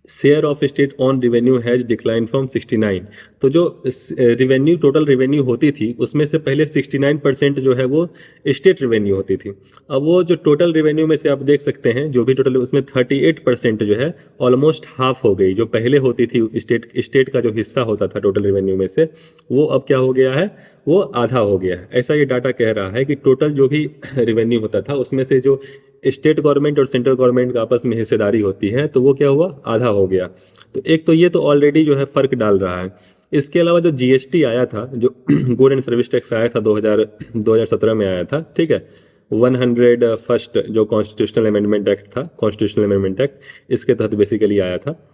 share of state on revenue has decline from 69। तो जो रेवेन्यू टोटल रेवेन्यू होती थी उसमें से पहले 69% जो है वो स्टेट रेवेन्यू होती थी। अब वो जो टोटल रेवेन्यू में से आप देख सकते हैं जो भी टोटल, उसमें 38% जो है ऑलमोस्ट हाफ हो गई। जो पहले होती थी स्टेट का जो हिस्सा होता था टोटल रेवेन्यू में से, वो अब क्या हो गया है, वो आधा हो गया है। ऐसा ये डाटा कह रहा है कि टोटल जो भी रेवेन्यू होता था उसमें से जो स्टेट गवर्नमेंट और सेंट्रल गवर्नमेंट का आपस में हिस्सेदारी होती है, तो वो क्या हुआ, आधा हो गया। तो एक तो ये तो ऑलरेडी जो है फर्क डाल रहा है। इसके अलावा जो जीएसटी आया था, जो गुड एंड सर्विस टैक्स आया था 2017 में आया था, ठीक है, 101st जो कॉन्स्टिट्यूशनल अमेंडमेंट एक्ट था, कॉन्स्टिट्यूशनल अमेंडमेंट एक्ट, इसके तहत बेसिकली आया था।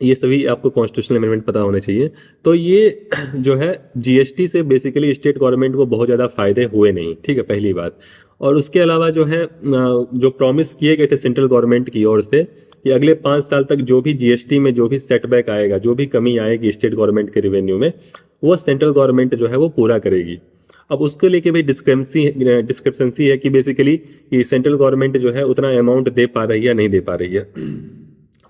ये सभी आपको कॉन्स्टिट्यूशनल अमेंडमेंट पता होने चाहिए। तो ये जो है जीएसटी से बेसिकली स्टेट गवर्नमेंट को बहुत ज़्यादा फायदे हुए नहीं, ठीक है, पहली बात। और उसके अलावा जो है जो प्रॉमिस किए गए थे सेंट्रल गवर्नमेंट की ओर से कि अगले 5 साल तक जो भी जीएसटी में जो भी सेटबैक आएगा, जो भी कमी आएगी स्टेट गवर्नमेंट के रेवेन्यू में, वो सेंट्रल गवर्नमेंट जो है वो पूरा करेगी। अब उसके लेके भी डिस्क्रिपेंसी है कि बेसिकली कि सेंट्रल गवर्नमेंट जो है उतना अमाउंट दे पा रही है या नहीं दे पा रही है।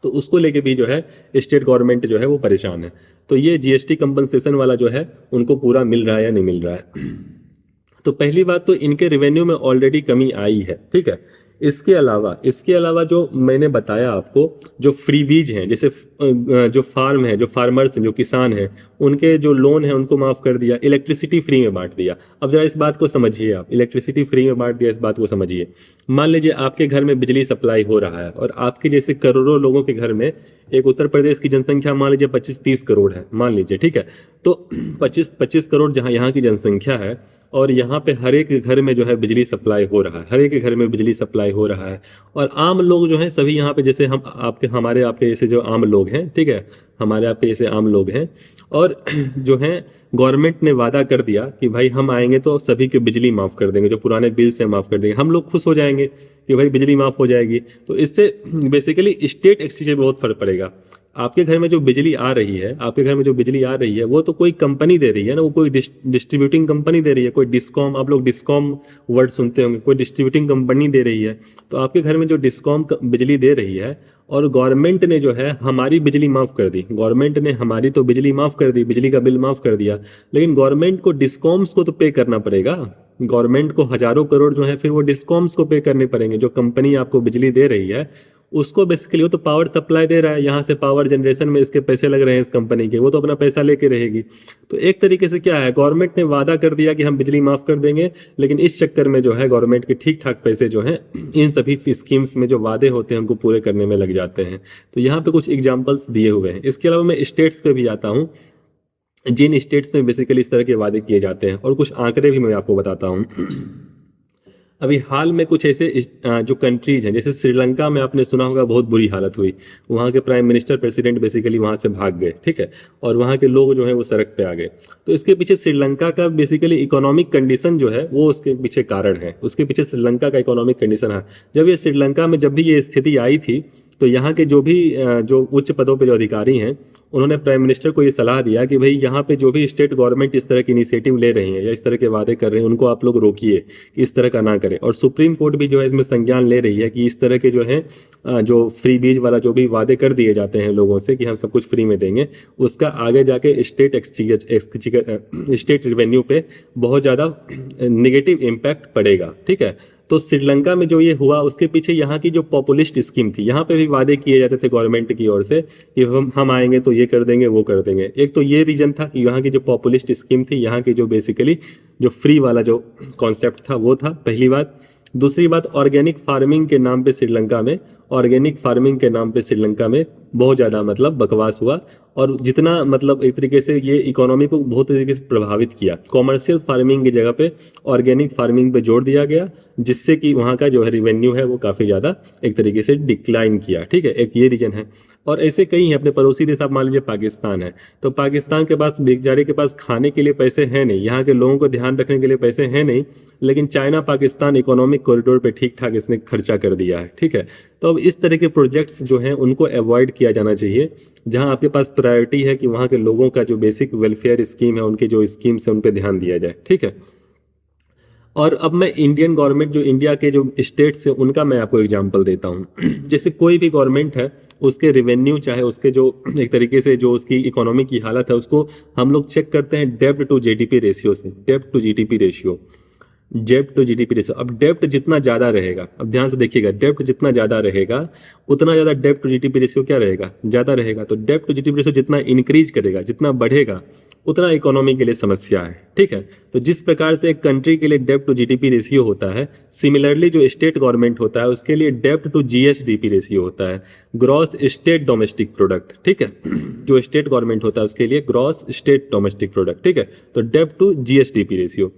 तो उसको लेके भी जो है स्टेट गवर्नमेंट जो है वो परेशान है। तो ये जीएसटी कंपनसेशन वाला जो है उनको पूरा मिल रहा है या नहीं मिल रहा है। तो पहली बात तो इनके रेवेन्यू में ऑलरेडी कमी आई है, ठीक है, इसके अलावा जो मैंने बताया आपको, जो फ्रीबीज हैं, जैसे जो फार्म है, जो फार्मर्स हैं, जो किसान हैं, उनके जो लोन है उनको माफ कर दिया, इलेक्ट्रिसिटी फ्री में बांट दिया। अब जरा इस बात को समझिए, आप इलेक्ट्रिसिटी फ्री में बांट दिया, इस बात को समझिए। मान लीजिए आपके घर में बिजली सप्लाई हो रहा है और आपके जैसे करोड़ों लोगों के घर में, एक उत्तर प्रदेश की जनसंख्या मान लीजिए 25-30 करोड़ है, मान लीजिए, ठीक है। तो 25 करोड़ जहां यहाँ की जनसंख्या है, और यहाँ पे हर एक घर में जो है बिजली सप्लाई हो रहा है, हर एक घर में बिजली सप्लाई हो रहा है। और आम लोग जो हैं सभी यहाँ पे, जैसे हम आपके हमारे आपके जैसे जो आम लोग हैं, ठीक है, हमारे आपके जैसे आम लोग हैं, और जो हैं गवर्नमेंट ने वादा कर दिया कि भाई हम आएंगे तो सभी की बिजली माफ कर देंगे, जो पुराने बिल से माफ कर देंगे। हम लोग खुश हो जाएंगे कि भाई बिजली माफ हो जाएगी। तो इससे बेसिकली स्टेट एक्सचेंज में बहुत फर्क पड़ेगा। आपके घर में जो बिजली आ रही है, आपके घर में जो बिजली आ रही है, वो तो कोई कंपनी दे रही है ना, वो कोई डिस्ट्रीब्यूटिंग कंपनी दे रही है, कोई डिस्कॉम, आप लोग डिस्कॉम वर्ड सुनते होंगे, कोई डिस्ट्रीब्यूटिंग कंपनी दे रही है। तो आपके घर में जो डिस्कॉम बिजली दे रही है, और गवर्नमेंट ने जो है हमारी बिजली माफ कर दी, गवर्नमेंट ने हमारी तो बिजली माफ कर दी, बिजली का बिल माफ कर दिया, लेकिन गवर्नमेंट को डिस्कॉम्स को तो पे करना पड़ेगा। गवर्नमेंट को हजारों करोड़ जो है फिर वो डिस्कॉम्स को पे करने पड़ेंगे। जो कंपनी आपको बिजली दे रही है उसको बेसिकली, वो तो पावर सप्लाई दे रहा है, यहाँ से पावर जनरेशन में इसके पैसे लग रहे हैं इस कंपनी के, वो तो अपना पैसा लेके रहेगी। तो एक तरीके से क्या है, गवर्नमेंट ने वादा कर दिया कि हम बिजली माफ कर देंगे, लेकिन इस चक्कर में जो है गवर्नमेंट के ठीक ठाक पैसे जो हैं इन सभी स्कीम्स में जो वादे होते हैं उनको पूरे करने में लग जाते हैं। तो यहाँ पे कुछ एग्जाम्पल्स दिए हुए हैं। इसके अलावा मैं स्टेट्स पे भी आता हूँ, जिन स्टेट्स में बेसिकली इस तरह के वादे किए जाते हैं, और कुछ आंकड़े भी मैं आपको बताता हूँ। अभी हाल में कुछ ऐसे जो कंट्रीज हैं, जैसे श्रीलंका में आपने सुना होगा बहुत बुरी हालत हुई, वहाँ के प्राइम मिनिस्टर, प्रेसिडेंट बेसिकली वहाँ से भाग गए, ठीक है, और वहाँ के लोग जो हैं वो सड़क पे आ गए। तो इसके पीछे श्रीलंका का बेसिकली इकोनॉमिक कंडीशन जो है वो उसके पीछे कारण है, उसके पीछे श्रीलंका का इकोनॉमिक कंडीशन है। जब ये श्रीलंका में जब भी ये स्थिति आई थी, तो यहाँ के जो भी जो उच्च पदों पे जो अधिकारी हैं, उन्होंने प्राइम मिनिस्टर को ये सलाह दिया कि भाई यहाँ पे जो भी स्टेट गवर्नमेंट इस तरह की इनिशिएटिव ले रही है या इस तरह के वादे कर रहे हैं, उनको आप लोग रोकिए कि इस तरह का ना करें। और सुप्रीम कोर्ट भी जो है इसमें संज्ञान ले रही है कि इस तरह के जो है जो फ्री बीज वाला जो भी वादे कर दिए जाते हैं लोगों से कि हम सब कुछ फ्री में देंगे, उसका आगे जाके स्टेट रिवेन्यू पे बहुत ज़्यादा निगेटिव इम्पैक्ट पड़ेगा, ठीक है। तो श्रीलंका में जो ये हुआ उसके पीछे यहाँ की जो पॉपुलिस्ट स्कीम थी, यहाँ पे भी वादे किए जाते थे गवर्नमेंट की ओर से कि हम आएंगे तो ये कर देंगे, वो कर देंगे। एक तो ये रीजन था कि यहाँ की जो पॉपुलिस्ट स्कीम थी, यहाँ की जो बेसिकली जो फ्री वाला जो कॉन्सेप्ट था वो था, पहली बात। दूसरी बात, ऑर्गेनिक फार्मिंग के नाम पे श्रीलंका में, ऑर्गेनिक फार्मिंग के नाम पे श्रीलंका में बहुत ज़्यादा मतलब बकवास हुआ, और जितना मतलब एक तरीके से ये इकोनॉमी को बहुत तरीके से प्रभावित किया। कॉमर्शियल फार्मिंग की जगह पे ऑर्गेनिक फार्मिंग पे जोर दिया गया, जिससे कि वहाँ का जो है रिवेन्यू है वो काफ़ी ज़्यादा एक तरीके से डिक्लाइन किया, ठीक है, एक ये रीजन है। और ऐसे कई हैं, अपने पड़ोसी देश आप मान लीजिए पाकिस्तान है, तो पाकिस्तान के पास बेचारे के पास खाने के लिए पैसे हैं नहीं, यहाँ के लोगों को ध्यान रखने के लिए पैसे हैं नहीं, लेकिन चाइना पाकिस्तान इकोनॉमिक कॉरिडोर पे ठीक ठाक इसने खर्चा कर दिया है, ठीक है। तो अब इस तरह के प्रोजेक्ट्स जो हैं उनको अवॉइड किया जाना चाहिए, जहां आपके पास प्रायोरिटी है कि वहां के लोगों का जो बेसिक वेलफेयर स्कीम है, उनके जो स्कीम्स है उन पर ध्यान दिया जाए, ठीक है। और अब मैं इंडियन गवर्नमेंट, जो इंडिया के जो स्टेट्स है उनका मैं आपको एग्जांपल देता हूँ। जैसे कोई भी गवर्नमेंट है, उसके रेवेन्यू चाहे उसके जो एक तरीके से जो उसकी इकोनॉमी की हालत है, उसको हम लोग चेक करते हैं डेब्ट टू जीडीपी रेशियो से, डेब्ट टू जीडीपी रेशियो, डेब्ट टू जीडीपी रेशियो। अब डेब्ट जितना ज्यादा रहेगा, अब ध्यान से देखिएगा, डेब्ट जितना ज्यादा रहेगा उतना ज्यादा डेब्ट टू जीडीपी रेशियो क्या रहेगा, ज्यादा रहेगा। तो डेब्ट टू जीडीपी रेशियो जितना इंक्रीज करेगा, जितना बढ़ेगा, उतना इकोनॉमी के लिए समस्या है, ठीक है। तो जिस प्रकार से एक कंट्री के लिए डेब्ट टू जीडीपी रेशियो होता है, सिमिलरली जो स्टेट गवर्नमेंट होता है उसके लिए डेब्ट टू जीएसडीपी रेशियो होता है, ग्रॉस स्टेट डोमेस्टिक प्रोडक्ट, ठीक है। जो स्टेट गवर्नमेंट होता है उसके लिए ग्रॉस स्टेट डोमेस्टिक प्रोडक्ट, ठीक है। तो डेब्ट टू जीएसडीपी रेशियो।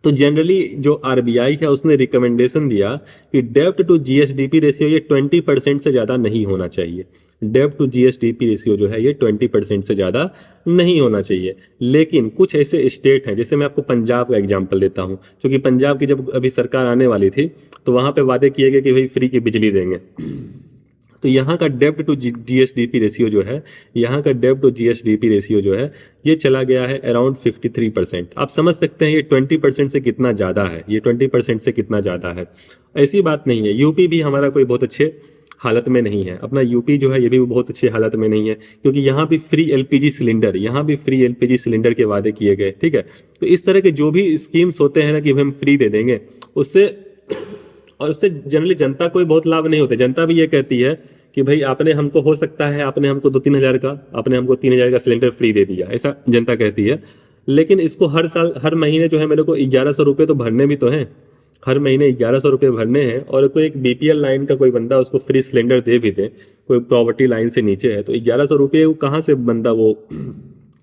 तो जनरली जो आरबीआई है उसने रिकमेंडेशन दिया कि डेब्ट टू जीएसडीपी रेशियो ये 20% से ज़्यादा नहीं होना चाहिए। डेब्ट टू जीएसडीपी रेशियो जो है ये 20% से ज़्यादा नहीं होना चाहिए। लेकिन कुछ ऐसे स्टेट हैं, जैसे मैं आपको पंजाब का एग्जांपल देता हूं, क्योंकि पंजाब की जब अभी सरकार आने वाली थी तो वहां पे वादे किए गए कि भाई फ्री की बिजली देंगे। तो यहाँ का डेब्ट टू जीएसडीपी रेशियो जो है, यहाँ का डेब्ट टू जीएसडीपी रेशियो जो है ये चला गया है अराउंड 53%। आप समझ सकते हैं ये 20% से कितना ज़्यादा है, ये 20% से कितना ज़्यादा है। ऐसी बात नहीं है, यूपी भी हमारा कोई बहुत अच्छे हालत में नहीं है, अपना यूपी जो है ये भी बहुत अच्छी हालत में नहीं है, क्योंकि यहाँ भी फ्री एलपीजी सिलेंडर, यहाँ भी फ्री एलपीजी सिलेंडर के वादे किए गए, ठीक है। तो इस तरह के जो भी स्कीम्स होते हैं ना कि हम फ्री दे देंगे, उससे और उससे जनरली जनता को भी बहुत लाभ नहीं होता। जनता भी ये कहती है कि भाई आपने हमको, हो सकता है आपने हमको 2-3 हज़ार का, आपने हमको 3 हज़ार का सिलेंडर फ्री दे दिया, ऐसा जनता कहती है। लेकिन इसको हर साल, हर महीने जो है मेरे को 1100 रुपये तो भरने भी तो हैं। हर महीने 1100 रुपये भरने हैं, और कोई एक बीपीएल लाइन का कोई बंदा उसको फ्री सिलेंडर दे भी दे, कोई प्रॉपर्टी लाइन से नीचे है, तो 1100 रुपये कहाँ से बंदा वो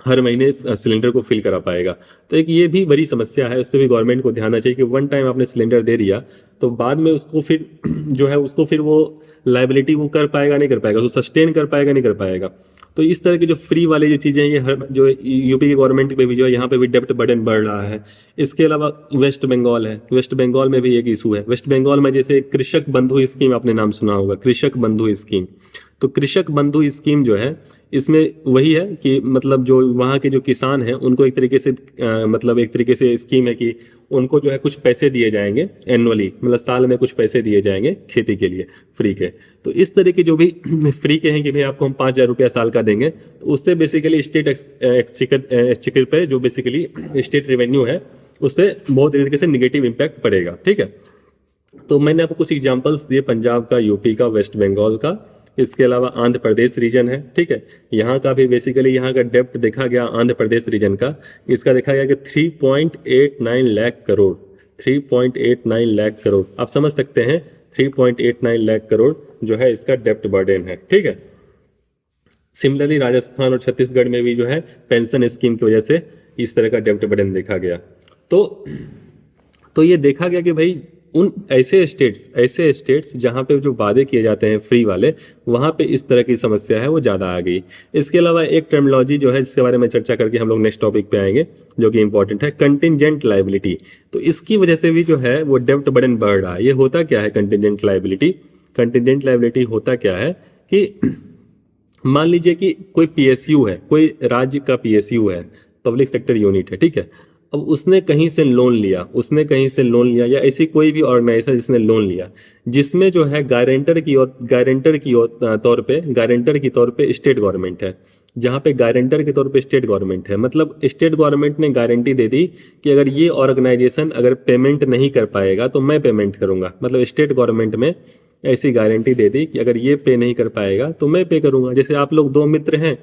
हर महीने सिलेंडर को फिल करा पाएगा। तो एक ये भी बड़ी समस्या है, उस पर भी गवर्नमेंट को ध्यान देना चाहिए कि वन टाइम आपने सिलेंडर दे दिया तो बाद में उसको फिर जो है उसको फिर वो लाइबिलिटी वो कर पाएगा नहीं कर पाएगा, उसको सस्टेन कर पाएगा नहीं कर पाएगा। तो इस तरह की जो फ्री वाली जो चीज़ें ये हर जो यूपी की गवर्नमेंट पे भी जो है यहाँ पे भी डेप्ट बर्डन बढ़ रहा है। इसके अलावा वेस्ट बंगाल है, वेस्ट बंगाल में भी एक इशू है। वेस्ट बंगाल में जैसे कृषक बंधु स्कीम आपने नाम सुना होगा, कृषक बंधु स्कीम। तो कृषक बंधु स्कीम जो है इसमें वही है कि मतलब जो वहाँ के जो किसान हैं उनको एक तरीके से मतलब एक तरीके से स्कीम है कि उनको जो है कुछ पैसे दिए जाएंगे एनुअली, मतलब साल में कुछ पैसे दिए जाएंगे खेती के लिए फ्री के। तो इस तरह के जो भी फ्री के हैं कि भाई आपको हम 5,000 रुपया साल का देंगे, तो उससे बेसिकली स्टेट एक्सचेकर पे जो बेसिकली स्टेट रेवेन्यू है उस पर बहुत तरीके से निगेटिव इम्पैक्ट पड़ेगा। ठीक है, तो मैंने आपको कुछ एग्जांपल्स दिए, पंजाब का, यूपी का, वेस्ट बंगाल का, इसके अलावा आंध्र प्रदेश रीजन है। ठीक है, यहाँ का भी बेसिकली यहाँ का डेप्ट देखा गया आंध्र प्रदेश रीजन का, इसका देखा गया कि 3.89 लाख करोड़, 3.89 लाख करोड़। आप समझ सकते हैं 3.89 लाख करोड़ जो है इसका डेप्ट बर्डन है। ठीक है, सिमिलरली राजस्थान और छत्तीसगढ़ में भी जो है पेंशन स्कीम की वजह से इस तरह का डेप्ट बर्डन देखा गया। तो ये देखा गया कि भाई उन ऐसे स्टेट्स जहां पे जो वादे किए जाते हैं फ्री वाले, वहां पे इस तरह की समस्या है वो ज़्यादा आ गई। इसके अलावा एक टर्मिनोलॉजी जो है जिसके बारे में चर्चा करके हम लोग नेक्स्ट टॉपिक पे आएंगे जो कि इंपॉर्टेंट है, कंटिजेंट लायबिलिटी। तो इसकी वजह से भी जो है वो डेप्ट बर्डन बढ़ रहा है। ये होता क्या है कंटिजेंट लायबिलिटी? कंटिजेंट लायबिलिटी होता क्या है कि मान लीजिए कि कोई पीएसयू है, कोई राज्य का पीएसयू है, पब्लिक सेक्टर यूनिट है। ठीक है, अब उसने कहीं से लोन लिया, या ऐसी कोई भी ऑर्गेनाइजेशन जिसने लोन लिया, जिसमें जो है गारंटर की तौर पे स्टेट गवर्नमेंट है, जहां पे गारंटर के तौर पे स्टेट गवर्नमेंट है। मतलब स्टेट गवर्नमेंट ने गारंटी दे दी कि अगर ये ऑर्गेनाइजेशन अगर पेमेंट नहीं कर पाएगा तो मैं पेमेंट करूंगा। मतलब स्टेट गवर्नमेंट में ऐसी गारंटी दे दी कि अगर ये पे नहीं कर पाएगा तो मैं पे करूंगा। जैसे आप लोग 2 मित्र हैं,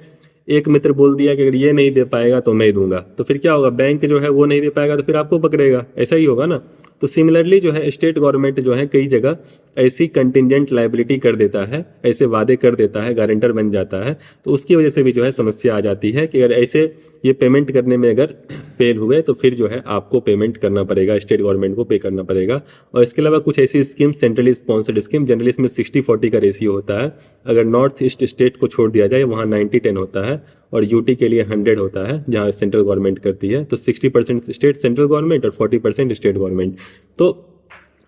एक मित्र बोल दिया कि अगर ये नहीं दे पाएगा तो मैं दूंगा, तो फिर क्या होगा? बैंक जो है वो नहीं दे पाएगा तो फिर आपको पकड़ेगा, ऐसा ही होगा ना। तो सिमिलरली जो है स्टेट गवर्नमेंट जो है कई जगह ऐसी कंटिजेंट लायबिलिटी कर देता है, ऐसे वादे कर देता है, गारंटर बन जाता है। तो उसकी वजह से भी जो है समस्या आ जाती है कि अगर ऐसे ये पेमेंट करने में अगर फेल हुए तो फिर जो है आपको पेमेंट करना पड़ेगा, स्टेट गवर्नमेंट को पे करना पड़ेगा। और इसके अलावा कुछ ऐसी scheme, centrally sponsored scheme, generally इसमें 60-40 का रेशियो होता है। अगर नॉर्थ ईस्ट स्टेट को छोड़ दिया जाए वहाँ 90-10 होता है, और यूटी के लिए 100 होता है जहाँ सेंट्रल गवर्नमेंट करती है। तो 60% स्टेट सेंट्रल गवर्नमेंट और 40% स्टेट गवर्नमेंट। तो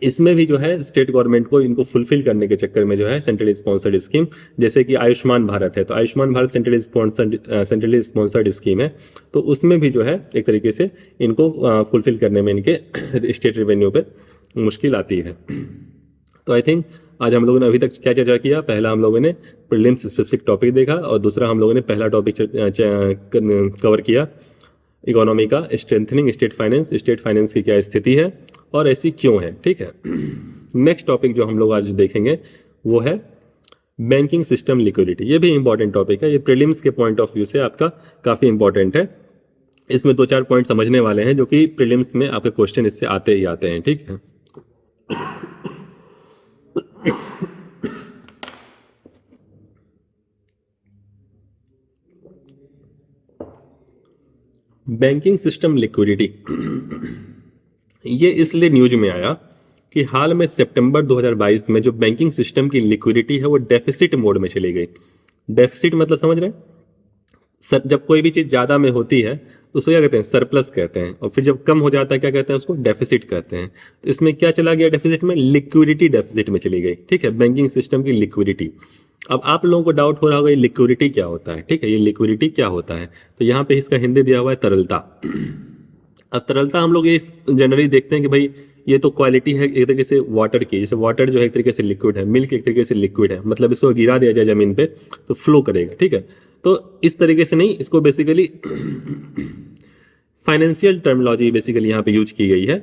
इसमें भी जो है स्टेट गवर्नमेंट को इनको फुलफिल करने के चक्कर में जो है सेंट्रली स्पॉन्सर्ड स्कीम, जैसे कि आयुष्मान भारत है, तो Ayushman Bharat centrally sponsored scheme है। तो उसमें भी जो है एक तरीके से इनको फुलफिल करने में इनके स्टेट रेवेन्यू पे मुश्किल आती है। तो आई थिंक आज हम लोगों ने अभी तक क्या चर्चा किया? पहला हम लोगों ने प्रीलिम्स स्पेसिफिक टॉपिक देखा, और दूसरा हम लोगों ने पहला टॉपिक कवर किया इकोनॉमी का, स्ट्रेंथनिंग स्टेट फाइनेंस की क्या स्थिति है और ऐसी क्यों है। ठीक है, नेक्स्ट टॉपिक जो हम लोग आज देखेंगे वो है बैंकिंग सिस्टम लिक्विडिटी। ये भी इंपॉर्टेंट टॉपिक है, ये प्रीलिम्स के पॉइंट ऑफ व्यू से आपका काफ़ी इंपॉर्टेंट है। इसमें 2-4 पॉइंट समझने वाले हैं जो कि प्रीलिम्स में आपके क्वेश्चन इससे आते ही आते हैं। ठीक है, बैंकिंग सिस्टम लिक्विडिटी ये इसलिए न्यूज में आया कि हाल में सितंबर 2022 में जो बैंकिंग सिस्टम की लिक्विडिटी है वो डेफिसिट मोड में चली गई। डेफिसिट मतलब समझ रहे हैं? जब कोई भी चीज ज्यादा में होती है तो उसको क्या कहते हैं? सरप्लस कहते हैं। और फिर जब कम हो जाता है क्या कहते हैं? उसको डेफिसिट कहते हैं। तो इसमें क्या चला गया डेफिसिट में? लिक्विडिटी डेफिसिट में चली गई। ठीक है, बैंकिंग सिस्टम की लिक्विडिटी। अब आप लोगों को डाउट हो रहा होगा ये लिक्विडिटी क्या होता है। ठीक है, ये लिक्विडिटी क्या होता है? तो यहाँ पे इसका हिंदी दिया हुआ है तरलता। अब तरलता हम लोग ये जनरली देखते हैं कि भाई ये तो क्वालिटी है एक तरीके से वाटर की, जैसे वाटर जो है एक तरीके से लिक्विड है, मिल्क एक तरीके से लिक्विड है, मतलब इसको गिरा दिया जाए जमीन पे तो फ्लो करेगा। ठीक है, तो इस तरीके से नहीं, इसको बेसिकली फाइनेंशियल टर्मिनोलॉजी बेसिकली यहाँ पे यूज की गई है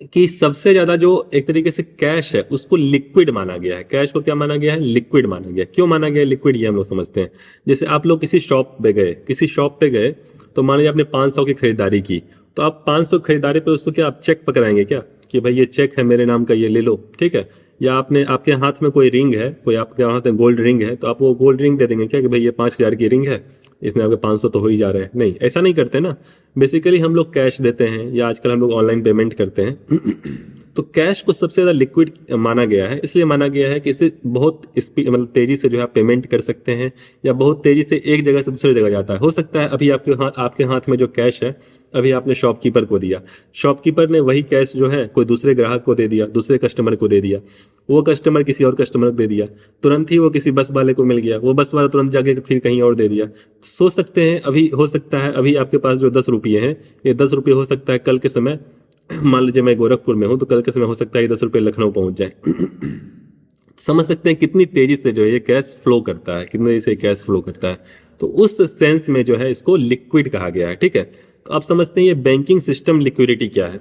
कि सबसे ज्यादा जो एक तरीके से कैश है उसको लिक्विड माना गया है। कैश को क्या माना गया है? लिक्विड माना गया है। क्यों माना गया है लिक्विड, ये हम लोग समझते हैं। जैसे आप लोग किसी शॉप पे गए, तो मान लीजिए आपने 500 की खरीदारी की, तो आप 500 खरीदारी पे उसको क्या आप चेक पकड़ाएंगे क्या कि भाई ये चेक है मेरे नाम का, ये ले लो, ठीक है? या आपने आपके हाथ में कोई रिंग है, कोई आपके हाथ में गोल्ड रिंग है, तो आप वो गोल्ड रिंग दे देंगे क्या कि भाई ये 5,000 की रिंग है, इसमें आपके 500 तो हो ही जा रहे हैं? नहीं, ऐसा नहीं करते ना। बेसिकली हम लोग कैश देते हैं या आजकल हम लोग ऑनलाइन पेमेंट करते हैं। तो कैश को सबसे ज्यादा लिक्विड माना गया है। इसलिए माना गया है कि इसे बहुत स्पीड मतलब तेजी से जो है आप पेमेंट कर सकते हैं, या बहुत तेजी से एक जगह से दूसरी जगह जाता है। हो सकता है अभी आपके हाथ में जो कैश है, अभी आपने शॉपकीपर को दिया, शॉपकीपर ने वही कैश जो है कोई दूसरे ग्राहक को दे दिया, दूसरे कस्टमर को दे दिया, वो कस्टमर किसी और कस्टमर को दे दिया, तुरंत ही वो किसी बस वाले को मिल गया, वो बस वाला तुरंत जाके फिर कहीं और दे दिया। सोच सकते हैं अभी हो सकता है अभी आपके पास जो 10 रुपये हैं, ये 10 रुपये हो सकता है कल के समय, मान लीजिए मैं गोरखपुर में हूं, तो कल के समय हो सकता है ये 10 रुपये लखनऊ पहुंच जाए। समझ सकते हैं कितनी तेजी से जो है ये कैश फ्लो करता है, कितनी तेजी से कैश फ्लो करता है। तो उस सेंस में जो है इसको लिक्विड कहा गया है, ठीक है? तो आप समझते हैं ये बैंकिंग सिस्टम लिक्विडिटी क्या है।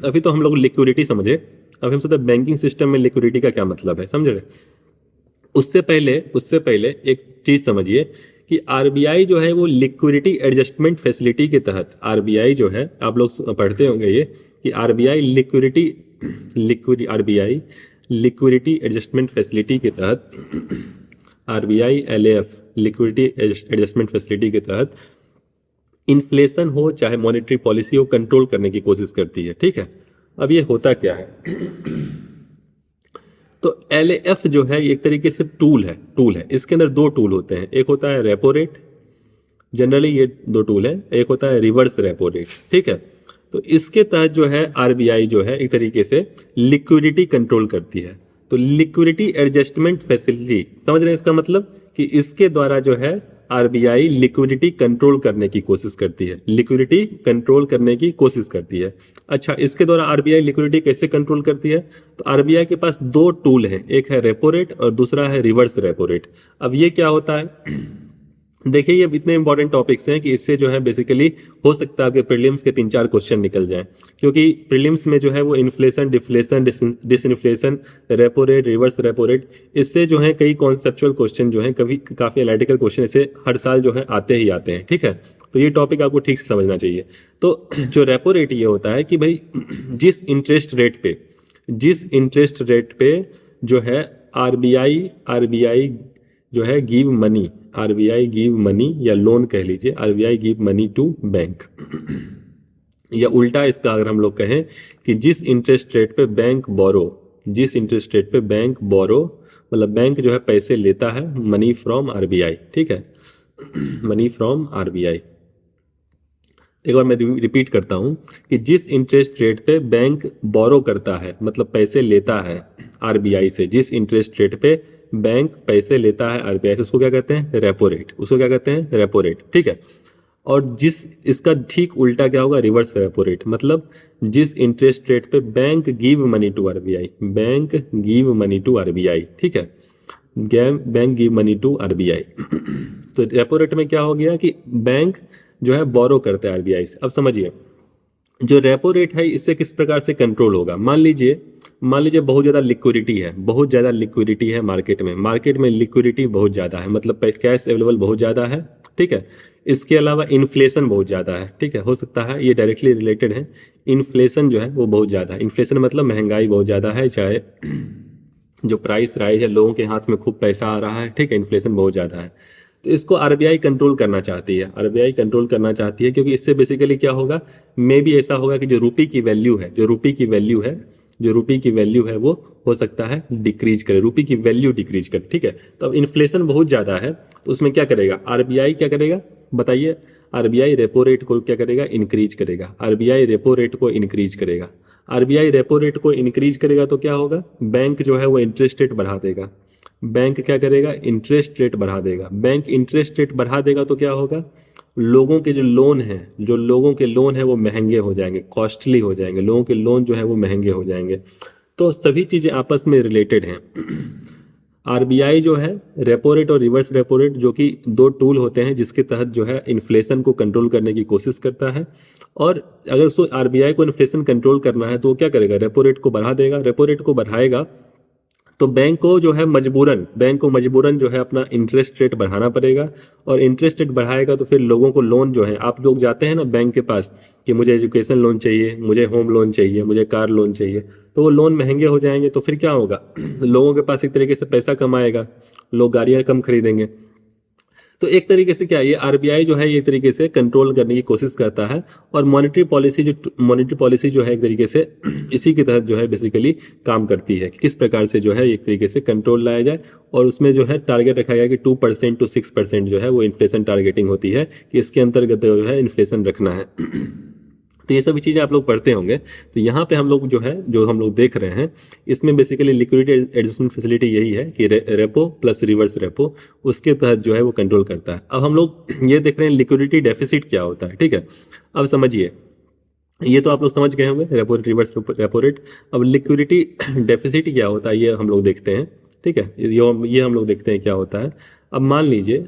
अभी तो हम लोग लिक्विडिटी समझे, अभी हम सोचते हैं बैंकिंग सिस्टम में लिक्विडिटी का क्या मतलब है, समझ रहे? उससे पहले एक चीज समझिए कि आरबीआई जो है वो लिक्विडिटी एडजस्टमेंट फैसिलिटी के तहत, आरबीआई जो है आप लोग पढ़ते होंगे ये कि आरबीआई लिक्विडिटी एडजस्टमेंट फैसिलिटी के तहत, RBI LAF liquidity adjustment facility के तहत इन्फ्लेशन हो चाहे मॉनेटरी पॉलिसी हो, कंट्रोल करने की कोशिश करती है, ठीक है? अब ये होता क्या है? तो एलएएफ जो है एक तरीके से टूल है। इसके अंदर दो टूल होते हैं, एक होता है रेपो रेट, जनरली ये दो टूल है, एक होता है रिवर्स रेपो रेट, ठीक है? तो इसके तहत जो है आरबीआई जो है एक तरीके से लिक्विडिटी कंट्रोल करती है। तो लिक्विडिटी एडजस्टमेंट फैसिलिटी, समझ रहे हैं इसका मतलब कि इसके द्वारा जो है आरबीआई लिक्विडिटी कंट्रोल करने की कोशिश करती है, लिक्विडिटी कंट्रोल करने की कोशिश करती है। अच्छा, इसके द्वारा आरबीआई लिक्विडिटी कैसे कंट्रोल करती है? तो आरबीआई के पास दो टूल हैं, एक है रेपो रेट और दूसरा है रिवर्स रेपो रेट। अब ये क्या होता है? देखिए ये इतने इंपॉर्टेंट टॉपिक्स हैं कि इससे जो है बेसिकली हो सकता है कि प्रीलिम्स के 3-4 क्वेश्चन निकल जाएं, क्योंकि प्रीलिम्स में जो है वो inflation, deflation, disinflation, repo rate, reverse repo rate, इससे जो है कई कॉन्सेप्चुअल क्वेश्चन जो है कभी काफी एनालिटिकल क्वेश्चन इसे हर साल जो है आते ही आते हैं, ठीक है? तो ये टॉपिक आपको ठीक से समझना चाहिए। तो जो रेपो रेट ये होता है कि भाई जिस इंटरेस्ट रेट पे जो है आरबीआई जो है आरबीआई गिव मनी या लोन कह लीजिए, RBI give money to bank. या उल्टा इसका अगर हम लोग कहें कि जिस इंटरेस्ट रेट पे बैंक बोरो मतलब बैंक जो है पैसे लेता है मनी फ्रॉम आरबीआई, ठीक है? Money from RBI. एक बार मैं रिपीट करता हूं कि जिस इंटरेस्ट रेट पे बैंक बोरो करता है मतलब पैसे लेता है आरबीआई से, जिस इंटरेस्ट रेट पे बैंक पैसे लेता है आरबीआई से, उसको क्या कहते हैं? रेपो रेट, ठीक है? और जिस इसका ठीक उल्टा क्या होगा? रिवर्स रेपो रेट, मतलब जिस इंटरेस्ट रेट पे bank give money to RBI, ठीक है? Bank give money to RBI. तो रेपो रेट में क्या हो गया कि बैंक जो है बोरो करता है आरबीआई से। अब समझिए जो रेपो रेट है इससे किस प्रकार से कंट्रोल होगा? मान लीजिए बहुत ज्यादा लिक्विडिटी है मार्केट में लिक्विडिटी बहुत ज्यादा है, मतलब कैश अवेलेबल बहुत ज्यादा है, ठीक है? इसके अलावा इन्फ्लेशन बहुत ज्यादा है, ठीक है? हो सकता है ये डायरेक्टली रिलेटेड है, इन्फ्लेशन जो है वो बहुत ज्यादा है। इन्फ्लेशन मतलब महंगाई बहुत ज्यादा है, चाहे जो प्राइस राइज है, लोगों के हाथ में खूब पैसा आ रहा है, ठीक है? इन्फ्लेशन बहुत ज्यादा है। तो इसको आरबीआई कंट्रोल करना चाहती है, क्योंकि इससे बेसिकली क्या होगा? मे भी ऐसा होगा कि जो रुपी की वैल्यू है वो हो सकता है डिक्रीज करे, रुपी की वैल्यू डिक्रीज करे, ठीक है? तो अब इन्फ्लेशन बहुत ज्यादा है, तो उसमें क्या करेगा आरबीआई? क्या करेगा बताइए? आरबीआई रेपो रेट को क्या करेगा? इंक्रीज करेगा। आरबीआई रेपो रेट को इंक्रीज करेगा तो क्या होगा? बैंक जो है वो इंटरेस्ट रेट बढ़ा देगा। बैंक क्या करेगा? इंटरेस्ट रेट बढ़ा देगा। बैंक इंटरेस्ट रेट बढ़ा देगा तो क्या होगा? लोगों के लोगों के लोन है वो महंगे हो जाएंगे, कॉस्टली हो जाएंगे, लोगों के लोन जो है वो महंगे हो जाएंगे। तो सभी चीजें आपस में रिलेटेड हैं। आरबीआई जो है रेपो रेट और रिवर्स रेपो रेट जो कि दो टूल होते हैं जिसके तहत जो है इन्फ्लेशन को कंट्रोल करने की कोशिश करता है। और अगर उसको आरबीआई को इन्फ्लेशन कंट्रोल करना है तो वो क्या करेगा, रेपो रेट को बढ़ा देगा। रेपो रेट को बढ़ाएगा तो बैंक को मजबूरन जो है अपना इंटरेस्ट रेट बढ़ाना पड़ेगा। और इंटरेस्ट रेट बढ़ाएगा तो फिर लोगों को लोन जो है, आप लोग जाते हैं ना बैंक के पास कि मुझे एजुकेशन लोन चाहिए, मुझे होम लोन चाहिए, मुझे कार लोन चाहिए, तो वो लोन महंगे हो जाएंगे तो फिर क्या होगा लोगों के पास एक तरीके से पैसा कम आएगा, लोग गाड़ियां कम खरीदेंगे। तो एक तरीके से क्या है, ये आरबीआई जो है ये एक तरीके से कंट्रोल करने की कोशिश करता है। और मॉनेटरी पॉलिसी जो है एक तरीके से इसी के तहत जो है बेसिकली काम करती है कि किस प्रकार से जो है एक तरीके से कंट्रोल लाया जाए। और उसमें जो है टारगेट रखा गया कि 2% to 6% जो है वो इन्फ्लेशन टारगेटिंग होती है कि इसके अंतर्गत जो है इन्फ्लेशन रखना है। तो ये सभी चीज़ें आप लोग पढ़ते होंगे। तो यहाँ पे हम लोग जो हम लोग देख रहे हैं इसमें बेसिकली लिक्विडिटी एडजस्टमेंट फैसिलिटी यही है कि रेपो प्लस रिवर्स रेपो उसके तहत जो है वो कंट्रोल करता है। अब हम लोग ये देख रहे हैं लिक्विडिटी डेफिसिट क्या होता है। ठीक है, अब समझिए, ये तो आप लोग समझ गए होंगे repo rate reverse repo rate. अब लिक्विडिटी डेफिसिट क्या होता है ये हम लोग देखते हैं। ठीक है, ये हम लोग देखते हैं क्या होता है। अब मान लीजिए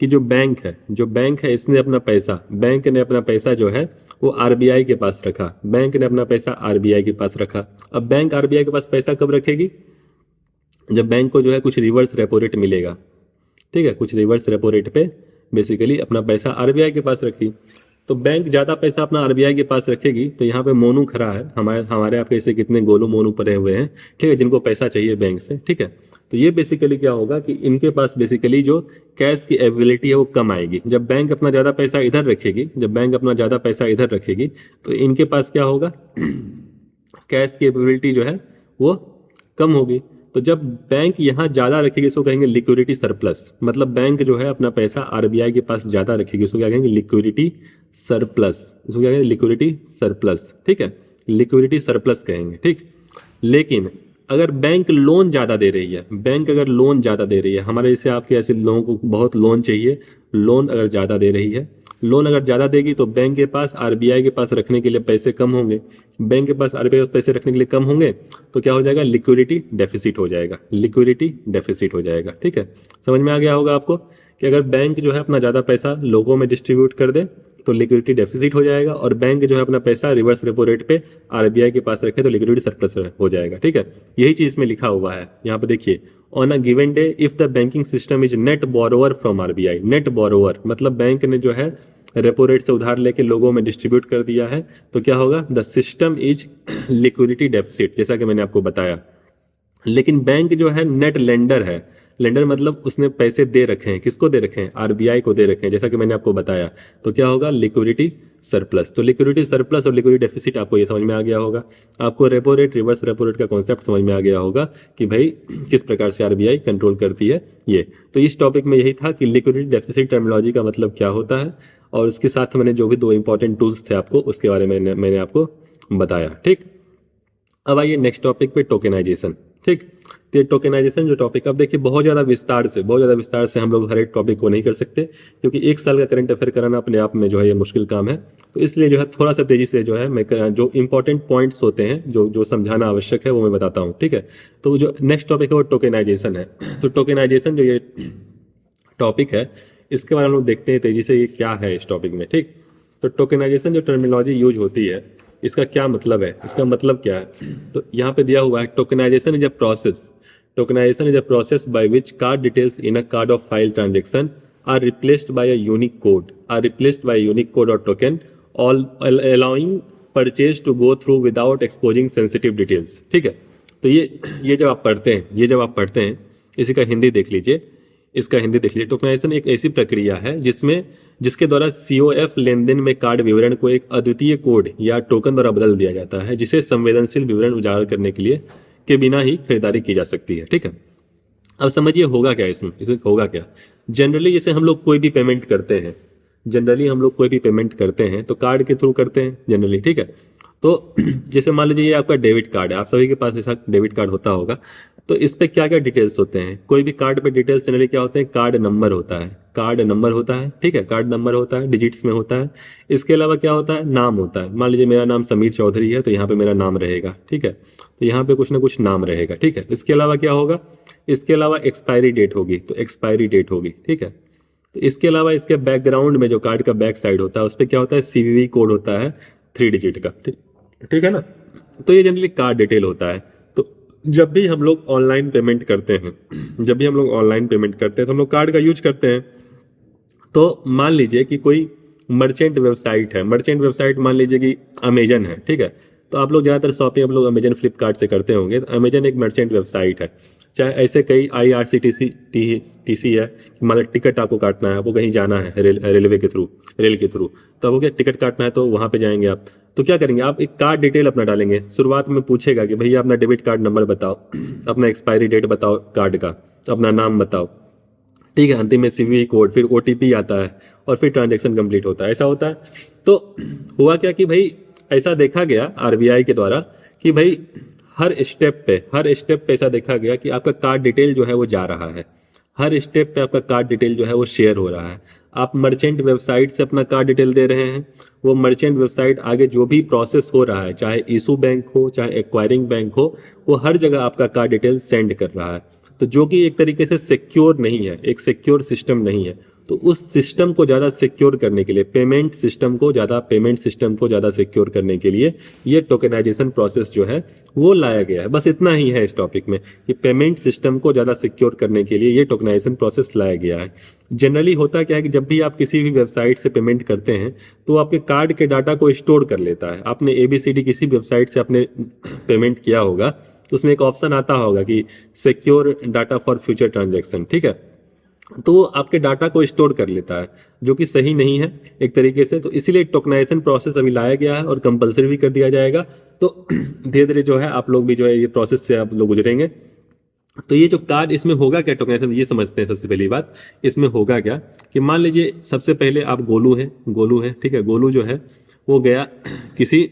कि जो बैंक है इसने अपना पैसा, बैंक ने अपना पैसा जो है वो आरबीआई के पास रखा। बैंक ने अपना पैसा आरबीआई के पास रखा। अब बैंक आरबीआई के पास पैसा कब रखेगी, जब बैंक को जो है कुछ रिवर्स रेपो रेट मिलेगा। ठीक है, कुछ रिवर्स रेपो रेट पे बेसिकली अपना पैसा आरबीआई के पास रखी। तो बैंक ज़्यादा पैसा अपना आरबीआई के पास रखेगी तो यहाँ पे मोनू खड़ा है, हमारे आपके ऐसे कितने गोलू मोनू पड़े हुए हैं। ठीक है, जिनको पैसा चाहिए बैंक से। ठीक है, तो ये बेसिकली क्या होगा कि इनके पास बेसिकली जो कैश की एबिलिटी है वो कम आएगी। जब बैंक अपना ज़्यादा पैसा इधर रखेगी तो इनके पास क्या होगा कैश की एबिलिटी जो है वो कम होगी। तो जब बैंक यहाँ ज़्यादा रखेगी इसको कहेंगे लिक्विडिटी सरप्लस। मतलब बैंक जो है अपना पैसा आरबीआई के पास ज़्यादा रखेगी, उसको क्या कहेंगे लिक्विडिटी सरप्लस। इसको क्या कहेंगे लिक्विडिटी सरप्लस। ठीक है, लिक्विडिटी सरप्लस कहेंगे। ठीक, लेकिन अगर बैंक लोन ज़्यादा दे रही है, हमारे जैसे आपके ऐसे लोगों को बहुत लोन चाहिए, लोन अगर ज़्यादा देगी तो बैंक के पास आरबीआई के पास रखने के लिए पैसे कम होंगे। तो क्या हो जाएगा, लिक्विडिटी डेफिसिट हो जाएगा। ठीक है, समझ में आ गया होगा आपको कि अगर बैंक जो है अपना ज़्यादा पैसा लोगों में डिस्ट्रीब्यूट कर दे तो लिक्विडिटी डेफिसिट हो जाएगा, और बैंक जो है अपना पैसा रिवर्स रेपो रेट पे आरबीआई के पास रखे तो लिक्विडिटी सरप्लस हो जाएगा। ठीक है, यही चीज़ इसमें लिखा हुआ है। यहाँ पे देखिए, on a given day if the banking system is net borrower from RBI. Net borrower मतलब बैंक ने जो है रेपो रेट से उधार लेके लोगों में डिस्ट्रीब्यूट कर दिया है तो क्या होगा, the system is liquidity deficit, जैसा कि मैंने आपको बताया। लेकिन बैंक जो है नेट लेंडर है। लेंडर मतलब उसने पैसे दे रखे हैं, किसको दे रखे हैं, आरबीआई को दे रखे हैं, जैसा कि मैंने आपको बताया। तो क्या होगा, लिक्विडिटी सरप्लस। तो लिक्विडिटी सरप्लस और लिक्विडिटी डेफिसिट आपको ये समझ में आ गया होगा। आपको repo rate reverse repo rate का कॉन्सेप्ट समझ में आ गया होगा कि भाई किस प्रकार से आरबीआई कंट्रोल करती है ये। तो इस टॉपिक में यही था कि लिक्विडिटी डेफिसिट टर्मिनोलॉजी का मतलब क्या होता है, और उसके साथ मैंने जो भी दो इंपॉर्टेंट टूल्स थे आपको उसके बारे में मैंने आपको बताया। ठीक, अब आइए नेक्स्ट टॉपिक पे, टोकेनाइजेशन। ठीक, तो टोकेनाइजेशन जो टॉपिक, अब देखिए बहुत ज़्यादा विस्तार से हम लोग हर एक टॉपिक को नहीं कर सकते क्योंकि एक साल का करंट अफेयर कराना अपने आप में जो है ये मुश्किल काम है। तो इसलिए जो है थोड़ा सा तेजी से जो है मैं जो इंपॉर्टेंट पॉइंट्स होते हैं जो समझाना आवश्यक है वो मैं बताता हूँ। ठीक है, तो जो नेक्स्ट टॉपिक है वो टोकेनाइजेशन है। तो टोकेनाइजेशन जो ये टॉपिक है इसके बारे में हम लोग देखते हैं तेजी से ये क्या है इस टॉपिक में। ठीक, तो टोकेनाइजेशन जो टर्मिनोलॉजी यूज होती है इसका क्या मतलब है, इसका मतलब क्या है, तो यहाँ पे दिया हुआ है tokenisation is a process by which card details in a card of file transaction are replaced by a unique code और token all allowing purchase to go through without exposing sensitive details. ठीक है, तो ये जब आप पढ़ते हैं इसी का हिंदी देख लीजिए, टोकनाइजेशन एक ऐसी प्रक्रिया है जिसके द्वारा सीओएफ लेनदेन में कार्ड विवरण को एक अद्वितीय कोड या टोकन द्वारा बदल दिया जाता है जिसे संवेदनशील विवरण उजागर करने के बिना ही खरीदारी की जा सकती है। ठीक है, अब समझिए होगा क्या इसमें होगा क्या। जनरली जैसे हम लोग कोई भी पेमेंट करते हैं तो कार्ड के थ्रू करते हैं जनरली। ठीक है, तो जैसे मान लीजिए ये आपका डेबिट कार्ड है, आप सभी के पास ऐसा डेबिट कार्ड होता होगा। तो इस पे क्या क्या डिटेल्स होते हैं, कोई भी कार्ड पे डिटेल्स जनरली क्या होते हैं, कार्ड नंबर होता है, कार्ड नंबर होता है, ठीक है, कार्ड नंबर होता है, डिजिट्स में होता है। इसके अलावा क्या होता है, नाम होता है। मान लीजिए मेरा नाम समीर चौधरी है, तो यहाँ पे मेरा नाम रहेगा, ठीक है, तो यहाँ पे कुछ ना कुछ नाम रहेगा, ठीक है। इसके अलावा क्या होगा, इसके अलावा एक्सपायरी डेट होगी, तो एक्सपायरी डेट होगी, ठीक है। तो इसके अलावा इसके बैकग्राउंड में जो कार्ड का बैक साइड होता है उस पर क्या होता है, सीवीवी कोड होता है 3 डिजिट का, ठीक, ठीक है ना। तो ये जनरली कार्ड डिटेल होता है। तो जब भी हम लोग ऑनलाइन पेमेंट करते हैं, जब भी हम लोग ऑनलाइन पेमेंट करते हैं तो हम लोग कार्ड का यूज करते हैं। तो मान लीजिए कि कोई मर्चेंट वेबसाइट है, मर्चेंट वेबसाइट मान लीजिए कि अमेजन है, ठीक है। तो आप लोग ज़्यादातर शॉपिंग आप लोग अमेजन फ्लिपकार्ट से करते होंगे, तो अमेजन एक मर्चेंट वेबसाइट है। चाहे ऐसे कई IRCTC टीसी है, मतलब टिकट आपको काटना है, आपको कहीं जाना है रेलवे के थ्रू, रेल के थ्रू, तो आपको क्या टिकट काटना है, तो वहाँ पे जाएंगे आप। तो क्या करेंगे, आप एक कार्ड डिटेल अपना डालेंगे। शुरुआत में पूछेगा कि भैया अपना डेबिट कार्ड नंबर बताओ, अपना एक्सपायरी डेट बताओ कार्ड का, अपना नाम बताओ, ठीक है। अंतिम में सीवीवी कोड, फिर ओटीपी आता है और फिर ट्रांजेक्शन कंप्लीट होता है, ऐसा होता है। तो हुआ क्या कि भाई ऐसा देखा गया आरबीआई के द्वारा कि भाई हर स्टेप पे ऐसा देखा गया कि आपका कार्ड डिटेल जो है वो जा रहा है, हर स्टेप पे आपका कार्ड डिटेल जो है वो शेयर हो रहा है। आप मर्चेंट वेबसाइट से अपना कार्ड डिटेल दे रहे हैं, वो मर्चेंट वेबसाइट आगे जो भी प्रोसेस हो रहा है, चाहे इशू बैंक हो चाहे एक्वायरिंग बैंक हो, वो हर जगह आपका कार्ड डिटेल सेंड कर रहा है। तो जो कि एक तरीके से सिक्योर नहीं है, एक सिक्योर सिस्टम नहीं है। तो उस सिस्टम को ज़्यादा सिक्योर करने के लिए, पेमेंट सिस्टम को ज़्यादा सिक्योर करने के लिए ये टोकनाइजेशन प्रोसेस जो है वो लाया गया है। बस इतना ही है इस टॉपिक में कि पेमेंट सिस्टम को ज़्यादा सिक्योर करने के लिए ये टोकनाइजेशन प्रोसेस लाया गया है। जनरली होता क्या है कि जब भी आप किसी भी वेबसाइट से पेमेंट करते हैं तो वो आपके कार्ड के डाटा को स्टोर कर लेता है। आपने ABCD किसी वेबसाइट से आपने पेमेंट किया होगा तो उसमें एक ऑप्शन आता होगा कि secure data for future transaction, ठीक है। तो वो आपके डाटा को स्टोर कर लेता है, जो कि सही नहीं है एक तरीके से। तो इसीलिए टोकनाइजेशन प्रोसेस अभी लाया गया है और कंपलसरी भी कर दिया जाएगा। तो धीरे धीरे जो है आप लोग भी जो है ये प्रोसेस से आप लोग गुजरेंगे। तो ये जो कार्ड, इसमें होगा क्या टोकनाइजेशन, ये समझते हैं। सबसे पहली बात इसमें होगा क्या कि मान लीजिए सबसे पहले आप गोलू है, ठीक है। वो गया किसी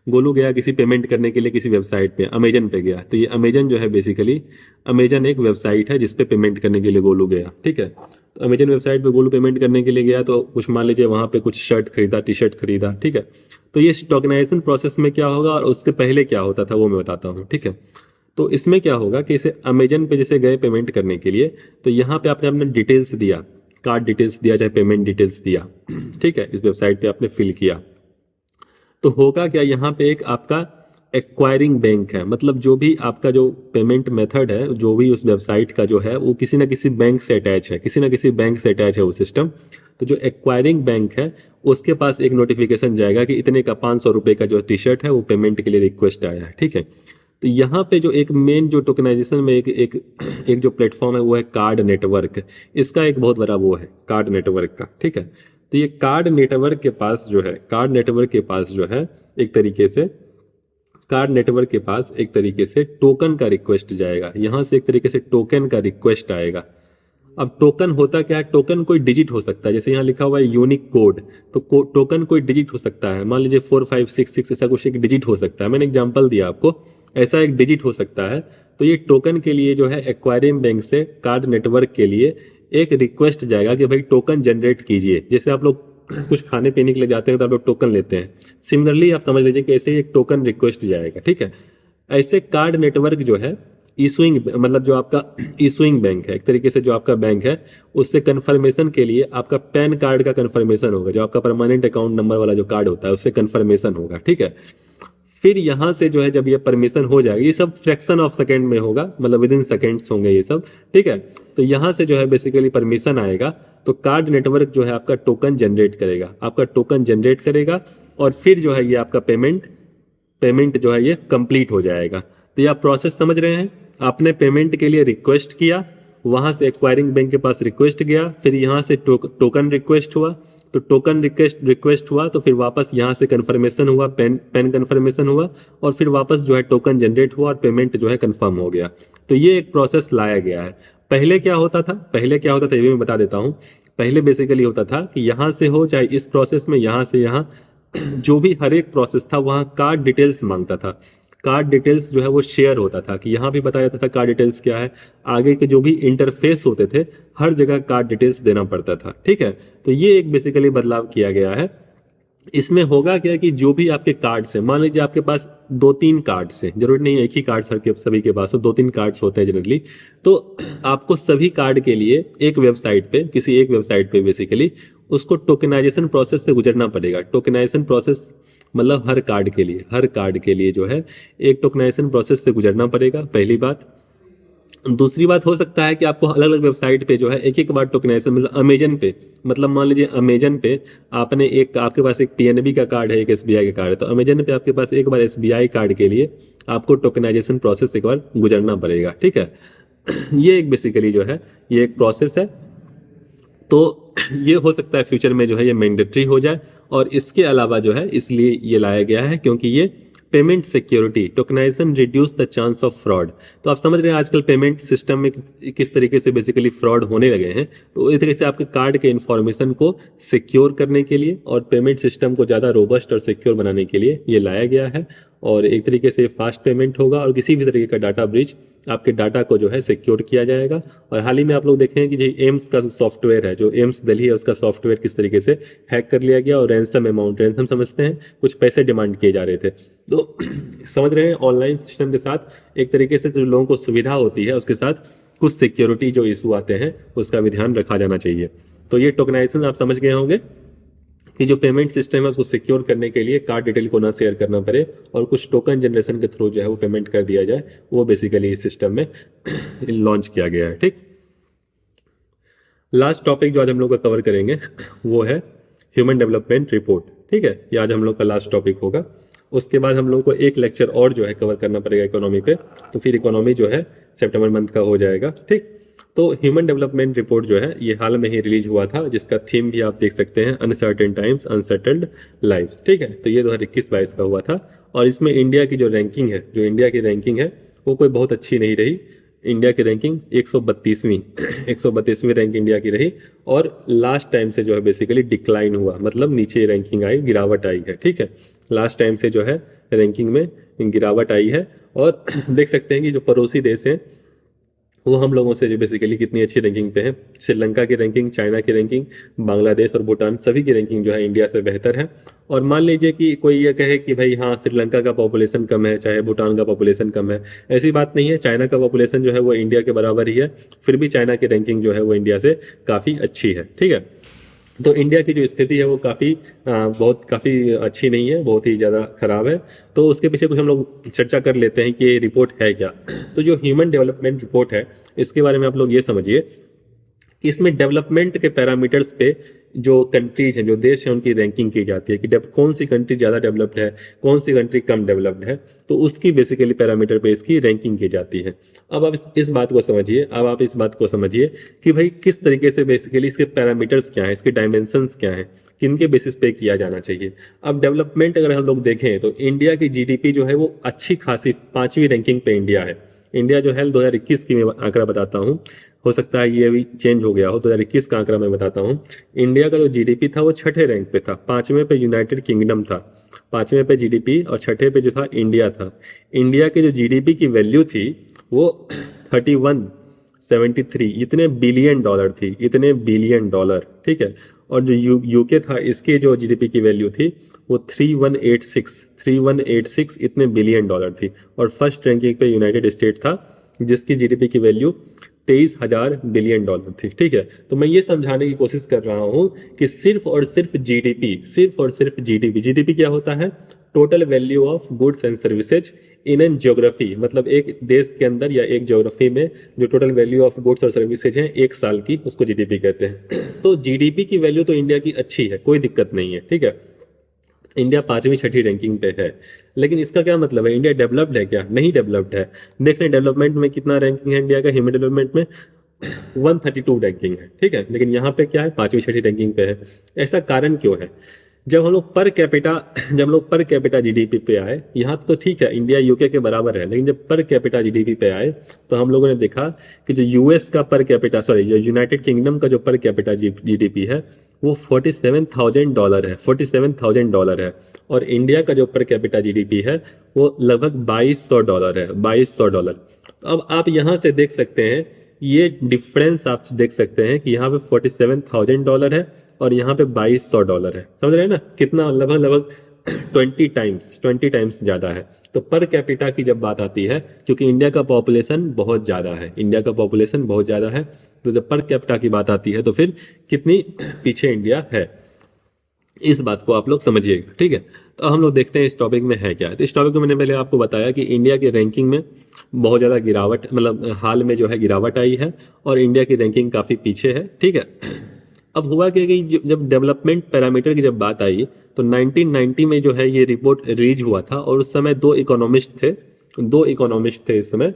गोलू गया किसी पेमेंट करने के लिए किसी वेबसाइट पे, अमेजन पे गया। तो ये अमेजन जो है बेसिकली, अमेजन एक वेबसाइट है जिस पे पेमेंट करने के लिए गोलू गया, ठीक है। तो अमेजन वेबसाइट पे गोलू पेमेंट करने के लिए गया, तो कुछ मान लीजिए वहाँ पे कुछ शर्ट खरीदा, टी शर्ट खरीदा, ठीक है। तो ये टोकनाइजेशन प्रोसेस में क्या होगा और उसके पहले क्या होता था वो मैं बताता हूँ, ठीक है। तो इसमें क्या होगा कि इसे अमेजन पे जैसे गए पेमेंट करने के लिए, तो यहाँ पे आपने अपने डिटेल्स दिया, कार्ड डिटेल्स दिया चाहे पेमेंट डिटेल्स दिया, ठीक है। इस वेबसाइट पे आपने फिल किया, तो होगा क्या, यहाँ पे एक आपका एक्वायरिंग बैंक है, मतलब जो भी आपका जो पेमेंट मेथड है, जो भी उस वेबसाइट का जो है वो किसी ना किसी बैंक से अटैच है, किसी ना किसी बैंक से अटैच है वो सिस्टम। तो जो एक्वायरिंग बैंक है उसके पास एक नोटिफिकेशन जाएगा कि इतने का 500 रुपये का जो टी शर्ट है वो पेमेंट के लिए रिक्वेस्ट आया है, ठीक है। तो यहाँ पे जो एक मेन जो टोकनाइजेशन में एक जो प्लेटफॉर्म है वो है कार्ड नेटवर्क। इसका एक बहुत बड़ा वो है कार्ड नेटवर्क का, ठीक है। तो ये कार्ड नेटवर्क के पास जो है, एक तरीके से टोकन का रिक्वेस्ट जाएगा, यहाँ से एक तरीके से टोकन का रिक्वेस्ट आएगा। अब टोकन होता क्या है, टोकन कोई डिजिट हो सकता है, जैसे यहाँ लिखा हुआ है यूनिक कोड, तो टोकन कोई डिजिट हो सकता है। मान लीजिए 4566 ऐसा कुछ एक डिजिट हो सकता है, मैंने एग्जांपल दिया आपको, ऐसा एक डिजिट हो सकता है। तो ये टोकन के लिए जो है एक्वायरिंग बैंक से कार्ड नेटवर्क के लिए एक रिक्वेस्ट जाएगा कि भाई टोकन जनरेट कीजिए। जैसे आप लोग कुछ खाने पीने के लिए जाते हैं तो आप लोग टोकन लेते हैं, सिमिलरली आप समझ लीजिए कि ऐसे ही एक टोकन रिक्वेस्ट जाएगा, ठीक है। ऐसे कार्ड नेटवर्क जो है इशुइंग, मतलब जो आपका इशुइंग बैंक है, एक तरीके से जो आपका बैंक है उससे कंफर्मेशन के लिए आपका पैन कार्ड का कंफर्मेशन होगा, जो आपका परमानेंट अकाउंट नंबर वाला जो कार्ड होता है उससे कंफर्मेशन होगा, ठीक है। फिर यहाँ से जो है जब ये परमिशन हो जाएगा, ये सब फ्रैक्शन ऑफ सेकेंड में होगा, मतलब विद इन सेकेंड्स होंगे ये सब, ठीक है। तो यहाँ से जो है बेसिकली परमिशन आएगा, तो कार्ड नेटवर्क जो है आपका टोकन जनरेट करेगा और फिर जो है ये आपका पेमेंट जो है ये कंप्लीट हो जाएगा। तो ये आप प्रोसेस समझ रहे हैं। आपने पेमेंट के लिए रिक्वेस्ट किया, वहां से एक्वायरिंग बैंक के पास रिक्वेस्ट गया, फिर यहाँ से टोकन रिक्वेस्ट हुआ, तो टोकन रिक्वेस्ट हुआ, तो फिर वापस यहाँ से कंफर्मेशन हुआ, पेन कंफर्मेशन हुआ, और फिर वापस जो है टोकन जनरेट हुआ और पेमेंट जो है कंफर्म हो गया। तो ये एक प्रोसेस लाया गया है। पहले क्या होता था ये भी मैं बता देता हूँ। पहले बेसिकली होता था कि यहाँ से हो चाहे इस प्रोसेस में यहाँ से यहाँ जो भी हर एक प्रोसेस था वहाँ कार्ड डिटेल्स मांगता था। कार्ड डिटेल्स जो है वो शेयर होता था कि यहाँ भी बताया जाता था कार्ड डिटेल्स क्या है। आगे के जो भी इंटरफेस होते थे हर जगह कार्ड डिटेल्स देना पड़ता था। ठीक है, तो ये एक बेसिकली बदलाव किया गया है। इसमें होगा क्या कि जो भी आपके कार्ड्स हैं, मान लीजिए आपके पास दो तीन कार्ड्स हैं, जरूरी नहीं है एक ही कार्ड सभी के पास हो, दो तीन कार्ड्स होते हैं जनरली। तो आपको सभी कार्ड के लिए एक वेबसाइट पे, किसी एक वेबसाइट पे बेसिकली उसको टोकनाइजेशन प्रोसेस से गुजरना पड़ेगा। टोकनाइजेशन प्रोसेस मतलब हर कार्ड के लिए जो है एक टोकनाइजेशन प्रोसेस से गुजरना पड़ेगा, पहली बात। दूसरी बात, हो सकता है कि आपको अलग अलग वेबसाइट पे जो है एक एक बार टोकनाइजेशन, मतलब अमेजन पे, मतलब मान लीजिए अमेजन पे आपने एक, आपके पास एक पीएनबी का कार्ड है, एक एसबीआई का कार्ड है, तो अमेजन पे आपके पास एक बार एसबीआई कार्ड के लिए आपको टोकनाइजेशन प्रोसेस एक बार गुजरना पड़ेगा। ठीक है, ये एक बेसिकली जो है ये एक प्रोसेस है। तो ये हो सकता है फ्यूचर में जो है ये मैंडेटरी हो जाए। और इसके अलावा जो है इसलिए ये लाया गया है क्योंकि ये payment security, tokenization reduce the chance of fraud. तो आप समझ रहे हैं आजकल पेमेंट सिस्टम में किस तरीके से बेसिकली फ्रॉड होने लगे हैं। तो इस तरीके से आपके कार्ड के इंफॉर्मेशन को सिक्योर करने के लिए और पेमेंट सिस्टम को ज़्यादा रोबस्ट और सिक्योर बनाने के लिए ये लाया गया है। और एक तरीके से फास्ट पेमेंट होगा और किसी भी तरीके का डाटा ब्रीच, आपके डाटा को जो है सिक्योर किया जाएगा। और हाल ही में आप लोग देखें कि जो एम्स का सॉफ्टवेयर है, जो एम्स दिल्ली है, उसका सॉफ्टवेयर किस तरीके से हैक कर लिया गया और रैंसम अमाउंट, रैंसम समझते हैं, कुछ पैसे डिमांड किए जा रहे थे। तो समझ रहे हैं ऑनलाइन सिस्टम के साथ एक तरीके से जो लोगों को सुविधा होती है उसके साथ कुछ सिक्योरिटी जो इशू आते हैं उसका भी ध्यान रखा जाना चाहिए। तो ये टोकनाइजेशन आप समझ गए होंगे कि जो पेमेंट सिस्टम है उसको सिक्योर करने के लिए कार्ड डिटेल को ना शेयर करना पड़े और कुछ टोकन जनरेशन के थ्रू जो है वो पेमेंट कर दिया जाए, वो बेसिकली इस सिस्टम में लॉन्च किया गया है। ठीक, लास्ट टॉपिक जो आज हम लोग का कवर करेंगे वो है ह्यूमन डेवलपमेंट रिपोर्ट। ठीक है, ये आज हम लोग का लास्ट टॉपिक होगा। उसके बाद हम लोग को एक लेक्चर और जो है कवर करना पड़ेगा इकोनॉमी पे, तो फिर इकोनॉमी जो है सितंबर मंथ का हो जाएगा। ठीक, तो ह्यूमन डेवलपमेंट रिपोर्ट जो है ये हाल में ही रिलीज हुआ था, जिसका थीम भी आप देख सकते हैं, अनसर्टेन टाइम्स अनसर्टेन्ड लाइफ्स। ठीक है, तो ये 2021-22 का हुआ था। और इसमें इंडिया की जो रैंकिंग है, वो कोई बहुत अच्छी नहीं रही। इंडिया की रैंकिंग 132वीं 132वीं रैंक इंडिया की रही। और लास्ट टाइम से जो है बेसिकली डिक्लाइन हुआ, मतलब नीचे रैंकिंग आई, गिरावट आई है। ठीक है, लास्ट टाइम से जो है रैंकिंग में गिरावट आई है। और देख सकते हैं कि जो पड़ोसी देश हैं वो हम लोगों से जो बेसिकली कितनी अच्छी रैंकिंग पे है। श्रीलंका की रैंकिंग, चाइना की रैंकिंग, बांग्लादेश और भूटान, सभी की रैंकिंग जो है इंडिया से बेहतर है। और मान लीजिए कि कोई ये कहे कि भाई हाँ श्रीलंका का पॉपुलेशन कम है, चाहे भूटान का पॉपुलेशन कम है, ऐसी बात नहीं है। चाइना का पॉपुलेशन जो है वो इंडिया के बराबर ही है, फिर भी चाइना की रैंकिंग जो है वो इंडिया से काफ़ी अच्छी है। ठीक है, तो इंडिया की जो स्थिति है वो काफ़ी अच्छी नहीं है, बहुत ही ज़्यादा खराब है। तो उसके पीछे कुछ हम लोग चर्चा कर लेते हैं कि ये रिपोर्ट है क्या। तो जो ह्यूमन डेवलपमेंट रिपोर्ट है इसके बारे में आप लोग ये समझिए कि इसमें डेवलपमेंट के पैरामीटर्स पे जो कंट्रीज हैं, जो देश हैं, उनकी रैंकिंग की जाती है कि कौन सी कंट्री ज़्यादा डेवलप्ड है, कौन सी कंट्री कम डेवलप्ड है। तो उसकी बेसिकली पैरामीटर पे इसकी रैंकिंग की जाती है। अब आप इस बात को समझिए, कि भाई किस तरीके से बेसिकली इसके पैरामीटर्स क्या हैं, इसके डायमेंशंस क्या हैं, किन के बेसिस पे किया जाना चाहिए। अब डेवलपमेंट अगर हम लोग देखें तो इंडिया की जीडीपी जो है वो अच्छी खासी 5वीं रैंकिंग पे इंडिया है। इंडिया जो है 2021 की मैं आंकड़ा बताता हूँ, हो सकता है ये अभी चेंज हो गया हो, 2021 का आंकड़ा मैं बताता हूँ। इंडिया का जो जीडीपी था वो 6ठे रैंक पे था, 5वें पे यूनाइटेड किंगडम था, 5वें पे जीडीपी, और 6ठे पे जो था इंडिया था। इंडिया की जो जीडीपी की वैल्यू थी वो 3173 इतने बिलियन डॉलर थी, इतने बिलियन डॉलर। ठीक है, और जो यूके था इसकी जो जीडीपी की वैल्यू थी वो 3186 इतने बिलियन डॉलर थी। और फर्स्ट रैंकिंग पे यूनाइटेड स्टेट था जिसकी जीडीपी की वैल्यू 23,000 बिलियन डॉलर थी। ठीक है, तो मैं ये समझाने की कोशिश कर रहा हूं कि सिर्फ और सिर्फ जीडीपी, जीडीपी क्या होता है, total value of goods and services in an geography, मतलब एक देश के अंदर या एक ज्योग्राफी में जो टोटल वैल्यू ऑफ गुड्स और सर्विसेज हैं एक साल की, उसको जीडीपी कहते हैं। तो जीडीपी की वैल्यू तो इंडिया की अच्छी है, कोई दिक्कत नहीं है। ठीक है, इंडिया 5वीं 6ठी रैंकिंग पे है, लेकिन इसका क्या मतलब है, इंडिया डेवलप्ड है क्या, नहीं डेवलप्ड है। देख रहे हैं डेवलपमेंट में कितना रैंकिंग है इंडिया का, ह्यूमन डेवलपमेंट में 132 रैंकिंग है। ठीक है, लेकिन यहाँ पे क्या है, 5वीं 6ठी रैंकिंग पे है। ऐसा कारण क्यों है, जब हम लोग पर कैपिटा जीडीपी पे आए, यहाँ तो ठीक है इंडिया यूके के बराबर है, लेकिन जब पर कैपिटा जीडीपी पे आए तो हम लोगों ने देखा कि जो यूएस का जो यूनाइटेड किंगडम का जो पर कैपिटा जीडीपी है वो $47,000 है, $47,000 है। और इंडिया का जो पर कैपिटा जीडीपी है वो लगभग $2,200 है, $2,200। तो अब आप यहाँ से देख सकते हैं, ये डिफरेंस आप देख सकते हैं कि यहाँ पे $47,000 है और यहाँ पे $2,200 है। समझ रहे हैं ना, कितना लगभग लगभग 20 टाइम्स ज़्यादा है। तो पर कैपिटा की जब बात आती है, क्योंकि इंडिया का पॉपुलेशन बहुत ज़्यादा है, इंडिया का पॉपुलेशन बहुत ज़्यादा है, तो जब पर कैपिटा की बात आती है तो फिर कितनी पीछे इंडिया है, इस बात को आप लोग समझिएगा। ठीक है, तो हम लोग देखते हैं इस टॉपिक में है क्या है। तो इस टॉपिक में मैंने पहले आपको बताया कि इंडिया की रैंकिंग में बहुत ज़्यादा गिरावट, मतलब हाल में जो है गिरावट आई है और इंडिया की रैंकिंग काफ़ी पीछे है। ठीक है, अब हुआ क्या कि जब डेवलपमेंट पैरामीटर की जब बात आई तो 1990 में जो है ये रिपोर्ट रिलीज हुआ था, और उस समय दो इकोनॉमिस्ट थे इस समय।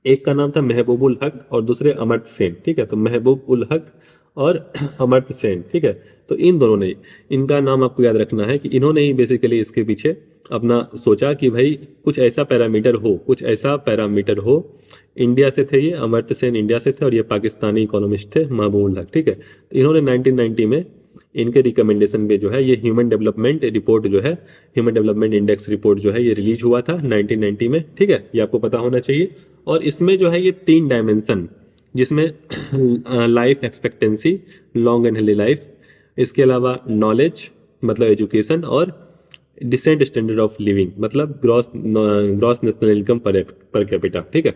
एक का नाम था महबूब उल हक और दूसरे अमर्त्य सेन। ठीक है, तो महबूब उल हक और अमर्त्य सेन। ठीक है, तो इन दोनों ने, इनका नाम आपको याद रखना है कि इन्होंने ही बेसिकली इसके पीछे अपना सोचा कि भाई कुछ ऐसा पैरामीटर हो। इंडिया से थे ये, अमर्त्य सेन इंडिया से थे और ये पाकिस्तानी इकोनॉमिस्ट थे महबूब उल हक। ठीक है, तो इन्होंने 1990 में इनके रिकमेंडेशन पे जो है ये ह्यूमन डेवलपमेंट रिपोर्ट जो है, ह्यूमन डेवलपमेंट इंडेक्स रिपोर्ट जो है ये रिलीज हुआ था 1990 में। ठीक है, ये आपको पता होना चाहिए। और इसमें जो है ये 3 डायमेंशन, जिसमें life expectancy, long and healthy life, इसके अलावा नॉलेज मतलब एजुकेशन, और डिसेंट स्टैंडर्ड ऑफ लिविंग मतलब gross national income per capita. ठीक है,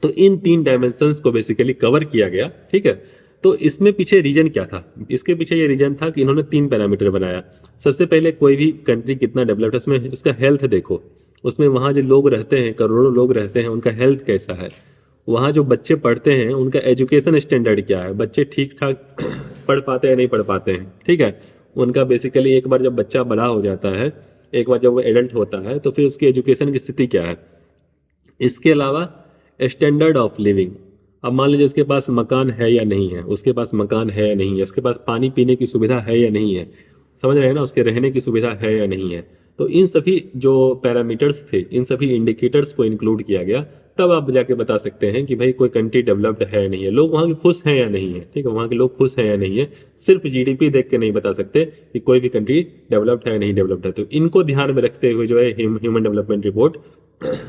तो इन 3 डायमेंशंस को बेसिकली कवर किया गया। ठीक है, तो इसमें पीछे रीजन क्या था? इसके पीछे ये रीजन था कि इन्होंने 3 पैरामीटर बनाया। सबसे पहले कोई भी कंट्री कितना डेवलप्ड है उसमें उसका हेल्थ देखो, उसमें वहाँ जो लोग रहते हैं, करोड़ों लोग रहते हैं, उनका हेल्थ कैसा है, वहाँ जो बच्चे पढ़ते हैं उनका एजुकेशन स्टैंडर्ड क्या है, बच्चे ठीक ठाक पढ़ पाते हैं नहीं पढ़ पाते हैं। ठीक है, उनका बेसिकली एक बार जब बच्चा बड़ा हो जाता है, एक बार जब वो एडल्ट होता है, तो फिर उसकी एजुकेशन की स्थिति क्या है। इसके अलावा स्टैंडर्ड ऑफ लिविंग, अब मान लीजिए उसके पास मकान है या नहीं है, उसके पास मकान है या नहीं है, उसके पास पानी पीने की सुविधा है या नहीं है, समझ रहे हैं ना, उसके रहने की सुविधा है या नहीं है। तो इन सभी जो पैरामीटर्स थे, इन सभी इंडिकेटर्स को इंक्लूड किया गया, तब आप जाके बता सकते हैं कि भाई कोई कंट्री डेवलप्ड है या नहीं है, लोग वहाँ के खुश हैं या नहीं है। ठीक है, वहाँ के लोग खुश हैं या नहीं है, सिर्फ जीडीपी देख के नहीं बता सकते कि कोई भी कंट्री डेवलप्ड है या नहीं डेवलप्ड है। तो इनको ध्यान में रखते हुए जो है ह्यूमन डेवलपमेंट रिपोर्ट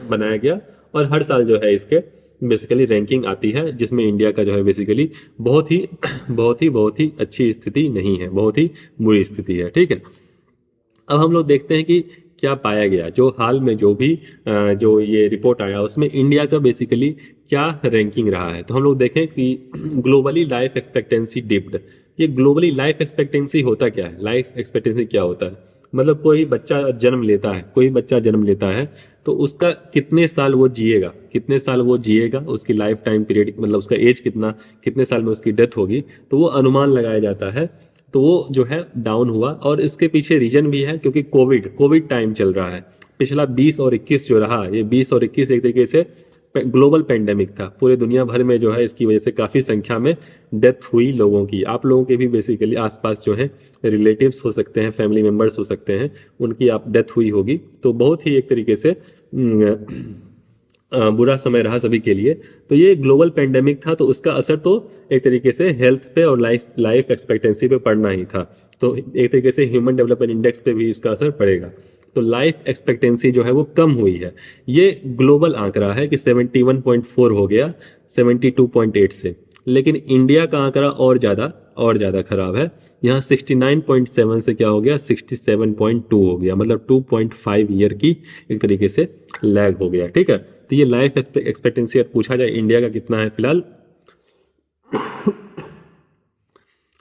बनाया गया, और हर साल जो है इसके बेसिकली रैंकिंग आती है, जिसमें इंडिया का जो है बेसिकली बहुत ही अच्छी स्थिति नहीं है, बहुत ही बुरी स्थिति है। ठीक है, अब हम लोग देखते हैं कि क्या पाया गया, जो हाल में जो ये रिपोर्ट आया उसमें इंडिया का बेसिकली क्या रैंकिंग रहा है। तो हम लोग देखें कि ग्लोबली लाइफ एक्सपेक्टेंसी डिप्ड, ये ग्लोबली लाइफ एक्सपेक्टेंसी होता क्या है, लाइफ एक्सपेक्टेंसी क्या होता है, मतलब कोई बच्चा जन्म लेता है तो उसका कितने साल वो जिएगा, उसकी लाइफ टाइम पीरियड मतलब उसका एज कितने साल में उसकी डेथ होगी, तो वो अनुमान लगाया जाता है। तो वो जो है डाउन हुआ, और इसके पीछे रीजन भी है क्योंकि कोविड टाइम चल रहा है। पिछला 20 और 21 जो रहा, ये 20 और 21 एक तरीके से ग्लोबल पेंडेमिक था, पूरे दुनिया भर में जो है इसकी वजह से काफ़ी संख्या में डेथ हुई लोगों की। आप लोगों के भी बेसिकली आसपास जो है रिलेटिव्स हो सकते हैं, फैमिली मेम्बर्स हो सकते हैं, उनकी आप डेथ हुई होगी। तो बहुत ही एक तरीके से बुरा समय रहा सभी के लिए। तो ये ग्लोबल पेंडेमिक था, तो उसका असर तो एक तरीके से हेल्थ पे और लाइफ एक्सपेक्टेंसी पे पड़ना ही था। तो एक तरीके से ह्यूमन डेवलपमेंट इंडेक्स पे भी इसका असर पड़ेगा। तो लाइफ एक्सपेक्टेंसी जो है वो कम हुई है। ये ग्लोबल आंकड़ा है कि 71.4 हो गया 72.8 से, लेकिन इंडिया का आंकड़ा और ज़्यादा खराब है। यहाँ 69.7 से क्या हो गया 67.2 हो गया, मतलब 2.5 ईयर की एक तरीके से लैग हो गया। ठीक है, तो ये लाइफ एक्सपेक्टेंसी अगर पूछा जाए इंडिया का कितना है फिलहाल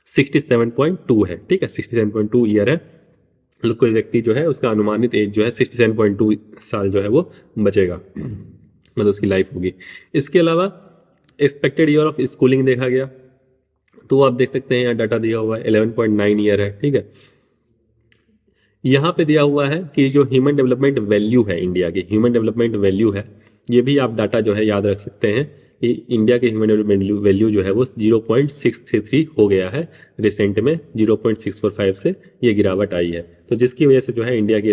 67.2 है। ठीक है, 67.2 ईयर है। मतलब कोई व्यक्ति जो है उसका अनुमानित एज जो है 67.2 साल जो है वो बचेगा, मतलब उसकी लाइफ होगी। इसके अलावा एक्सपेक्टेड ईयर ऑफ स्कूलिंग देखा गया, तो आप देख सकते हैं यहाँ डाटा दिया हुआ है 11.9 ईयर है। ठीक है, यहाँ पे दिया हुआ है कि जो ह्यूमन डेवलपमेंट वैल्यू है, इंडिया की ह्यूमन डेवलपमेंट वैल्यू है, ये भी आप डाटा जो है याद रख सकते हैं कि इंडिया के ह्यूमन डेवलपमेंट वैल्यू जो है वो 0.633 हो गया है रिसेंट में, 0.645 से ये गिरावट आई है। तो जिसकी वजह से जो है इंडिया की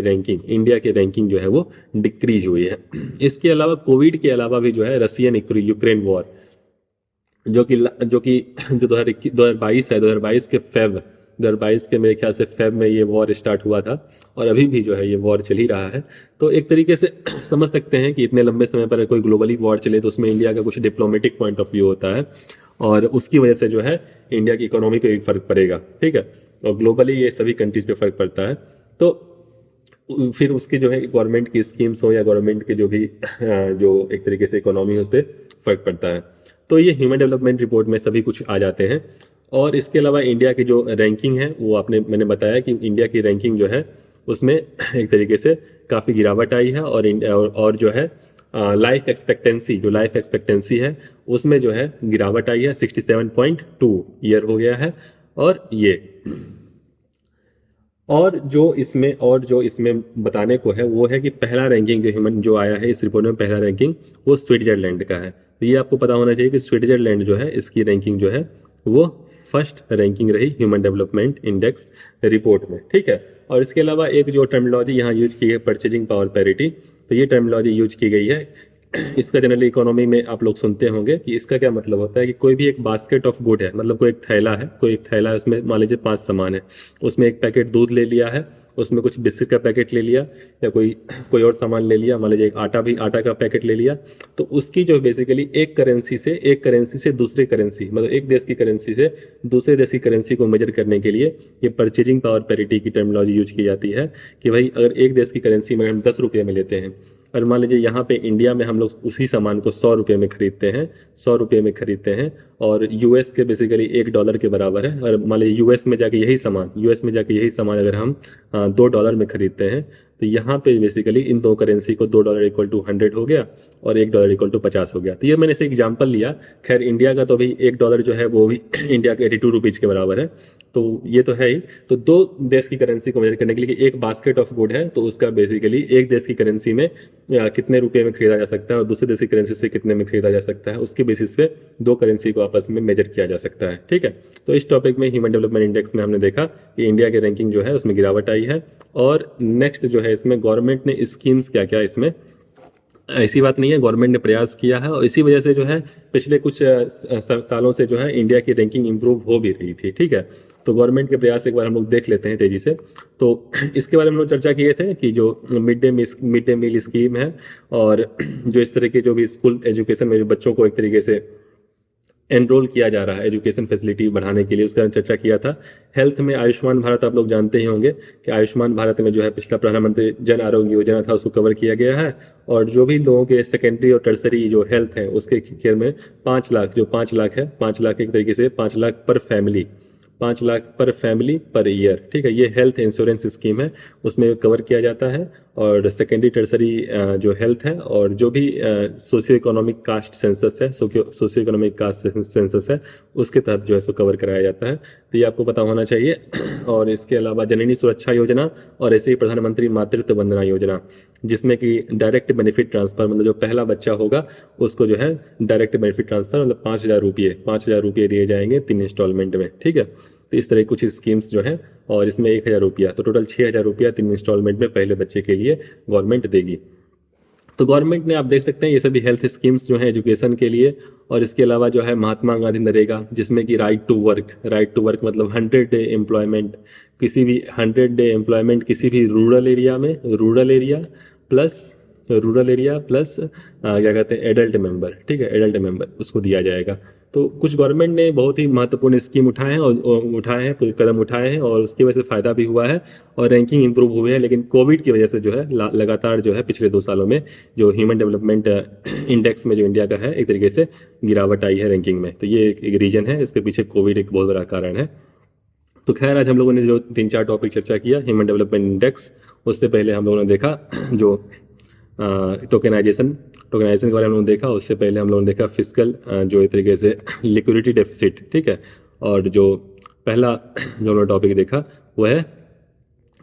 रैंकिंग जो है वो डिक्रीज हुई है। इसके अलावा कोविड के अलावा भी जो है रसियन यूक्रेन वॉर, जो 2022 है, 2022 के फेब 2022 के मेरे ख्याल से फेब में ये वॉर स्टार्ट हुआ था और अभी भी जो है ये वॉर चल ही रहा है। तो एक तरीके से समझ सकते हैं कि इतने लंबे समय पर कोई ग्लोबली वॉर चले तो उसमें इंडिया का कुछ डिप्लोमेटिक पॉइंट ऑफ व्यू होता है और उसकी वजह से जो है इंडिया की इकोनॉमी पे भी फर्क पड़ेगा, ठीक है, और ग्लोबली ये सभी कंट्रीज पे फर्क पड़ता है। तो फिर उसके जो है गवर्नमेंट की स्कीम्स हो या गवर्नमेंट के जो भी जो एक तरीके से इकोनॉमी है उस पर फर्क पड़ता है। तो ये ह्यूमन डेवलपमेंट रिपोर्ट में सभी कुछ आ जाते हैं। और इसके अलावा इंडिया की जो रैंकिंग है वो मैंने बताया कि इंडिया की रैंकिंग जो है उसमें एक तरीके से काफ़ी गिरावट आई है और जो है लाइफ एक्सपेक्टेंसी है उसमें जो है गिरावट आई है, 67.2 ईयर हो गया है। और जो इसमें बताने को है वो है कि पहला रैंकिंग जो आया है इस रिपोर्ट में, पहला रैंकिंग वो स्विट्जरलैंड का है। तो ये आपको पता होना चाहिए कि स्विट्जरलैंड जो है इसकी रैंकिंग जो है वो फर्स्ट रैंकिंग रही ह्यूमन डेवलपमेंट इंडेक्स रिपोर्ट में, ठीक है। और इसके अलावा एक जो टर्मिनोलॉजी यहाँ यूज की है, परचेजिंग पावर पैरिटी, तो ये टर्मिनोलॉजी यूज की गई है। इसका जनरली इकोनॉमी में आप लोग सुनते होंगे कि इसका क्या मतलब होता है कि कोई भी एक बास्केट ऑफ गुड है, मतलब कोई एक थैला है, उसमें मान लीजिए 5 सामान है, उसमें एक पैकेट दूध ले लिया है, उसमें कुछ बिस्किट का पैकेट ले लिया या कोई और सामान ले लिया, मान लीजिए एक आटा का पैकेट ले लिया। तो उसकी जो बेसिकली एक करेंसी से दूसरी करेंसी, मतलब एक देश की करेंसी से दूसरे देश की करेंसी को मेजर करने के लिए ये परचेजिंग पावर पैरिटी की टर्मिनोलॉजी यूज की जाती है कि भाई अगर एक देश की करेंसी में हम 10 रुपये में लेते हैं और मान लीजिए यहाँ पे इंडिया में हम लोग उसी सामान को 100 रुपये में खरीदते हैं और यूएस के बेसिकली $1 के बराबर है। और मान लीजिए यूएस में जाके यही सामान अगर हम $2 में खरीदते हैं तो यहाँ पे बेसिकली इन दो करेंसी को $2 इक्वल टू 100 हो गया और $1 इक्वल टू 50 हो गया। तो ये मैंने से एग्जाम्पल लिया। खैर इंडिया का तो भाई $1 जो है वो भी इंडिया के 82 रुपीज के बराबर है, तो ये तो है ही। तो दो देश की करेंसी को मेजर करने के लिए एक बास्केट ऑफ गुड है तो उसका बेसिकली एक देश की करेंसी में कितने रुपए में खरीदा जा सकता है और दूसरे देश की करेंसी से कितने में खरीदा जा सकता है, उसके बेसिस पे दो करेंसी को आपस में मेजर किया जा सकता है, ठीक है। तो इस टॉपिक में ह्यूमन डेवलपमेंट इंडेक्स में हमने देखा कि इंडिया की रैंकिंग जो है उसमें गिरावट आई है। और नेक्स्ट जो है इसमें गवर्नमेंट ने स्कीम्स क्या क्या, इसमें ऐसी बात नहीं है, गवर्नमेंट ने प्रयास किया है और इसी वजह से जो है पिछले कुछ सालों से जो है इंडिया की रैंकिंग इंप्रूव हो भी रही थी, ठीक है। तो गवर्नमेंट के प्रयास एक बार हम लोग देख लेते हैं तेजी से। तो इसके बारे में हम लोग चर्चा किए थे कि जो मिड डे मील स्कीम है और जो इस तरह के जो भी स्कूल एजुकेशन में जो बच्चों को एक तरीके से एनरोल किया जा रहा है एजुकेशन फैसिलिटी बढ़ाने के लिए, उसका चर्चा किया था। हेल्थ में आयुष्मान भारत आप लोग जानते ही होंगे कि आयुष्मान भारत में जो है पिछला प्रधानमंत्री जन आरोग्य योजना था उसको कवर किया गया है। और जो भी लोगों के सेकेंडरी और टर्सरी जो हेल्थ है उसके केयर में 5 लाख, जो 5 लाख है, 5 लाख एक तरीके से 5 लाख पर फैमिली, 5 लाख पर फैमिली पर ईयर, ठीक है, ये हेल्थ इंश्योरेंस स्कीम है, उसमें कवर किया जाता है। और सेकेंडरी टर्सरी जो हेल्थ है और जो भी सोशियो इकोनॉमिक कास्ट सेंसस है, सोशियो इकोनॉमिक कास्ट सेंसस है, उसके तहत जो है सो कवर कराया जाता है। तो ये आपको पता होना चाहिए। और इसके अलावा जननी सुरक्षा योजना और ऐसे ही प्रधानमंत्री मातृत्व वंदना योजना, जिसमें कि डायरेक्ट बेनिफिट ट्रांसफर, मतलब जो पहला बच्चा होगा उसको जो है डायरेक्ट बेनिफिट ट्रांसफर, मतलब 5,000 रुपये दिए जाएंगे 3 इंस्टॉलमेंट में, ठीक है। तो इस तरह कुछ स्कीम्स जो है और इसमें 1,000 रुपया, तो टोटल 6,000 रुपया 3 इंस्टॉलमेंट में पहले बच्चे के लिए गवर्नमेंट देगी। तो गवर्नमेंट ने, आप देख सकते हैं, ये सभी हेल्थ स्कीम्स जो है एजुकेशन के लिए। और इसके अलावा जो है महात्मा गांधी नरेगा, जिसमें कि राइट टू वर्क मतलब 100 डे एम्प्लॉयमेंट, किसी भी 100 डे एम्प्लॉयमेंट किसी भी रूरल एरिया प्लस क्या कहते हैं एडल्ट मेंबर, ठीक है, एडल्ट मेंबर उसको दिया जाएगा। तो कुछ गवर्नमेंट ने बहुत ही महत्वपूर्ण स्कीम कुछ कदम उठाए हैं और उसकी वजह से फायदा भी हुआ है और रैंकिंग इंप्रूव हुई है। लेकिन कोविड की वजह से जो है लगातार जो है पिछले 2 सालों में जो ह्यूमन डेवलपमेंट इंडेक्स में जो इंडिया का है एक तरीके से गिरावट आई है रैंकिंग में। तो ये एक रीजन है, इसके पीछे कोविड एक बहुत बड़ा कारण है। तो खैर आज हम लोगों ने जो 3-4 टॉपिक चर्चा किया ह्यूमन डेवलपमेंट इंडेक्स, उससे पहले हम लोगों ने देखा जो टोकेनाइजेशन के बारे में हम लोगों ने देखा, उससे पहले हम लोगों ने देखा फिजिकल जो एक तरीके से लिक्विडिटी डेफिसिट, ठीक है। और जो पहला जो हमने टॉपिक देखा वो है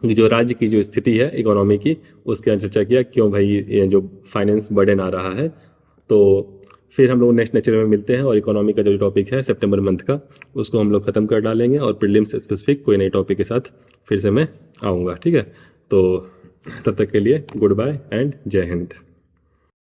जो राज्य की जो स्थिति है इकोनॉमी की, उसके अंदर चर्चा किया क्यों भाई ये जो फाइनेंस बर्डन आ रहा है। तो फिर हम लोग नेक्स्ट लेक्चर में मिलते हैं और इकोनॉमी का जो टॉपिक है सितंबर मंथ का उसको हम लोग खत्म कर डालेंगे और प्रीलिम्स स्पेसिफिक कोई नए टॉपिक के साथ फिर से मैं आऊँगा, ठीक है। तो तब तक के लिए गुड बाय एंड जय हिंद।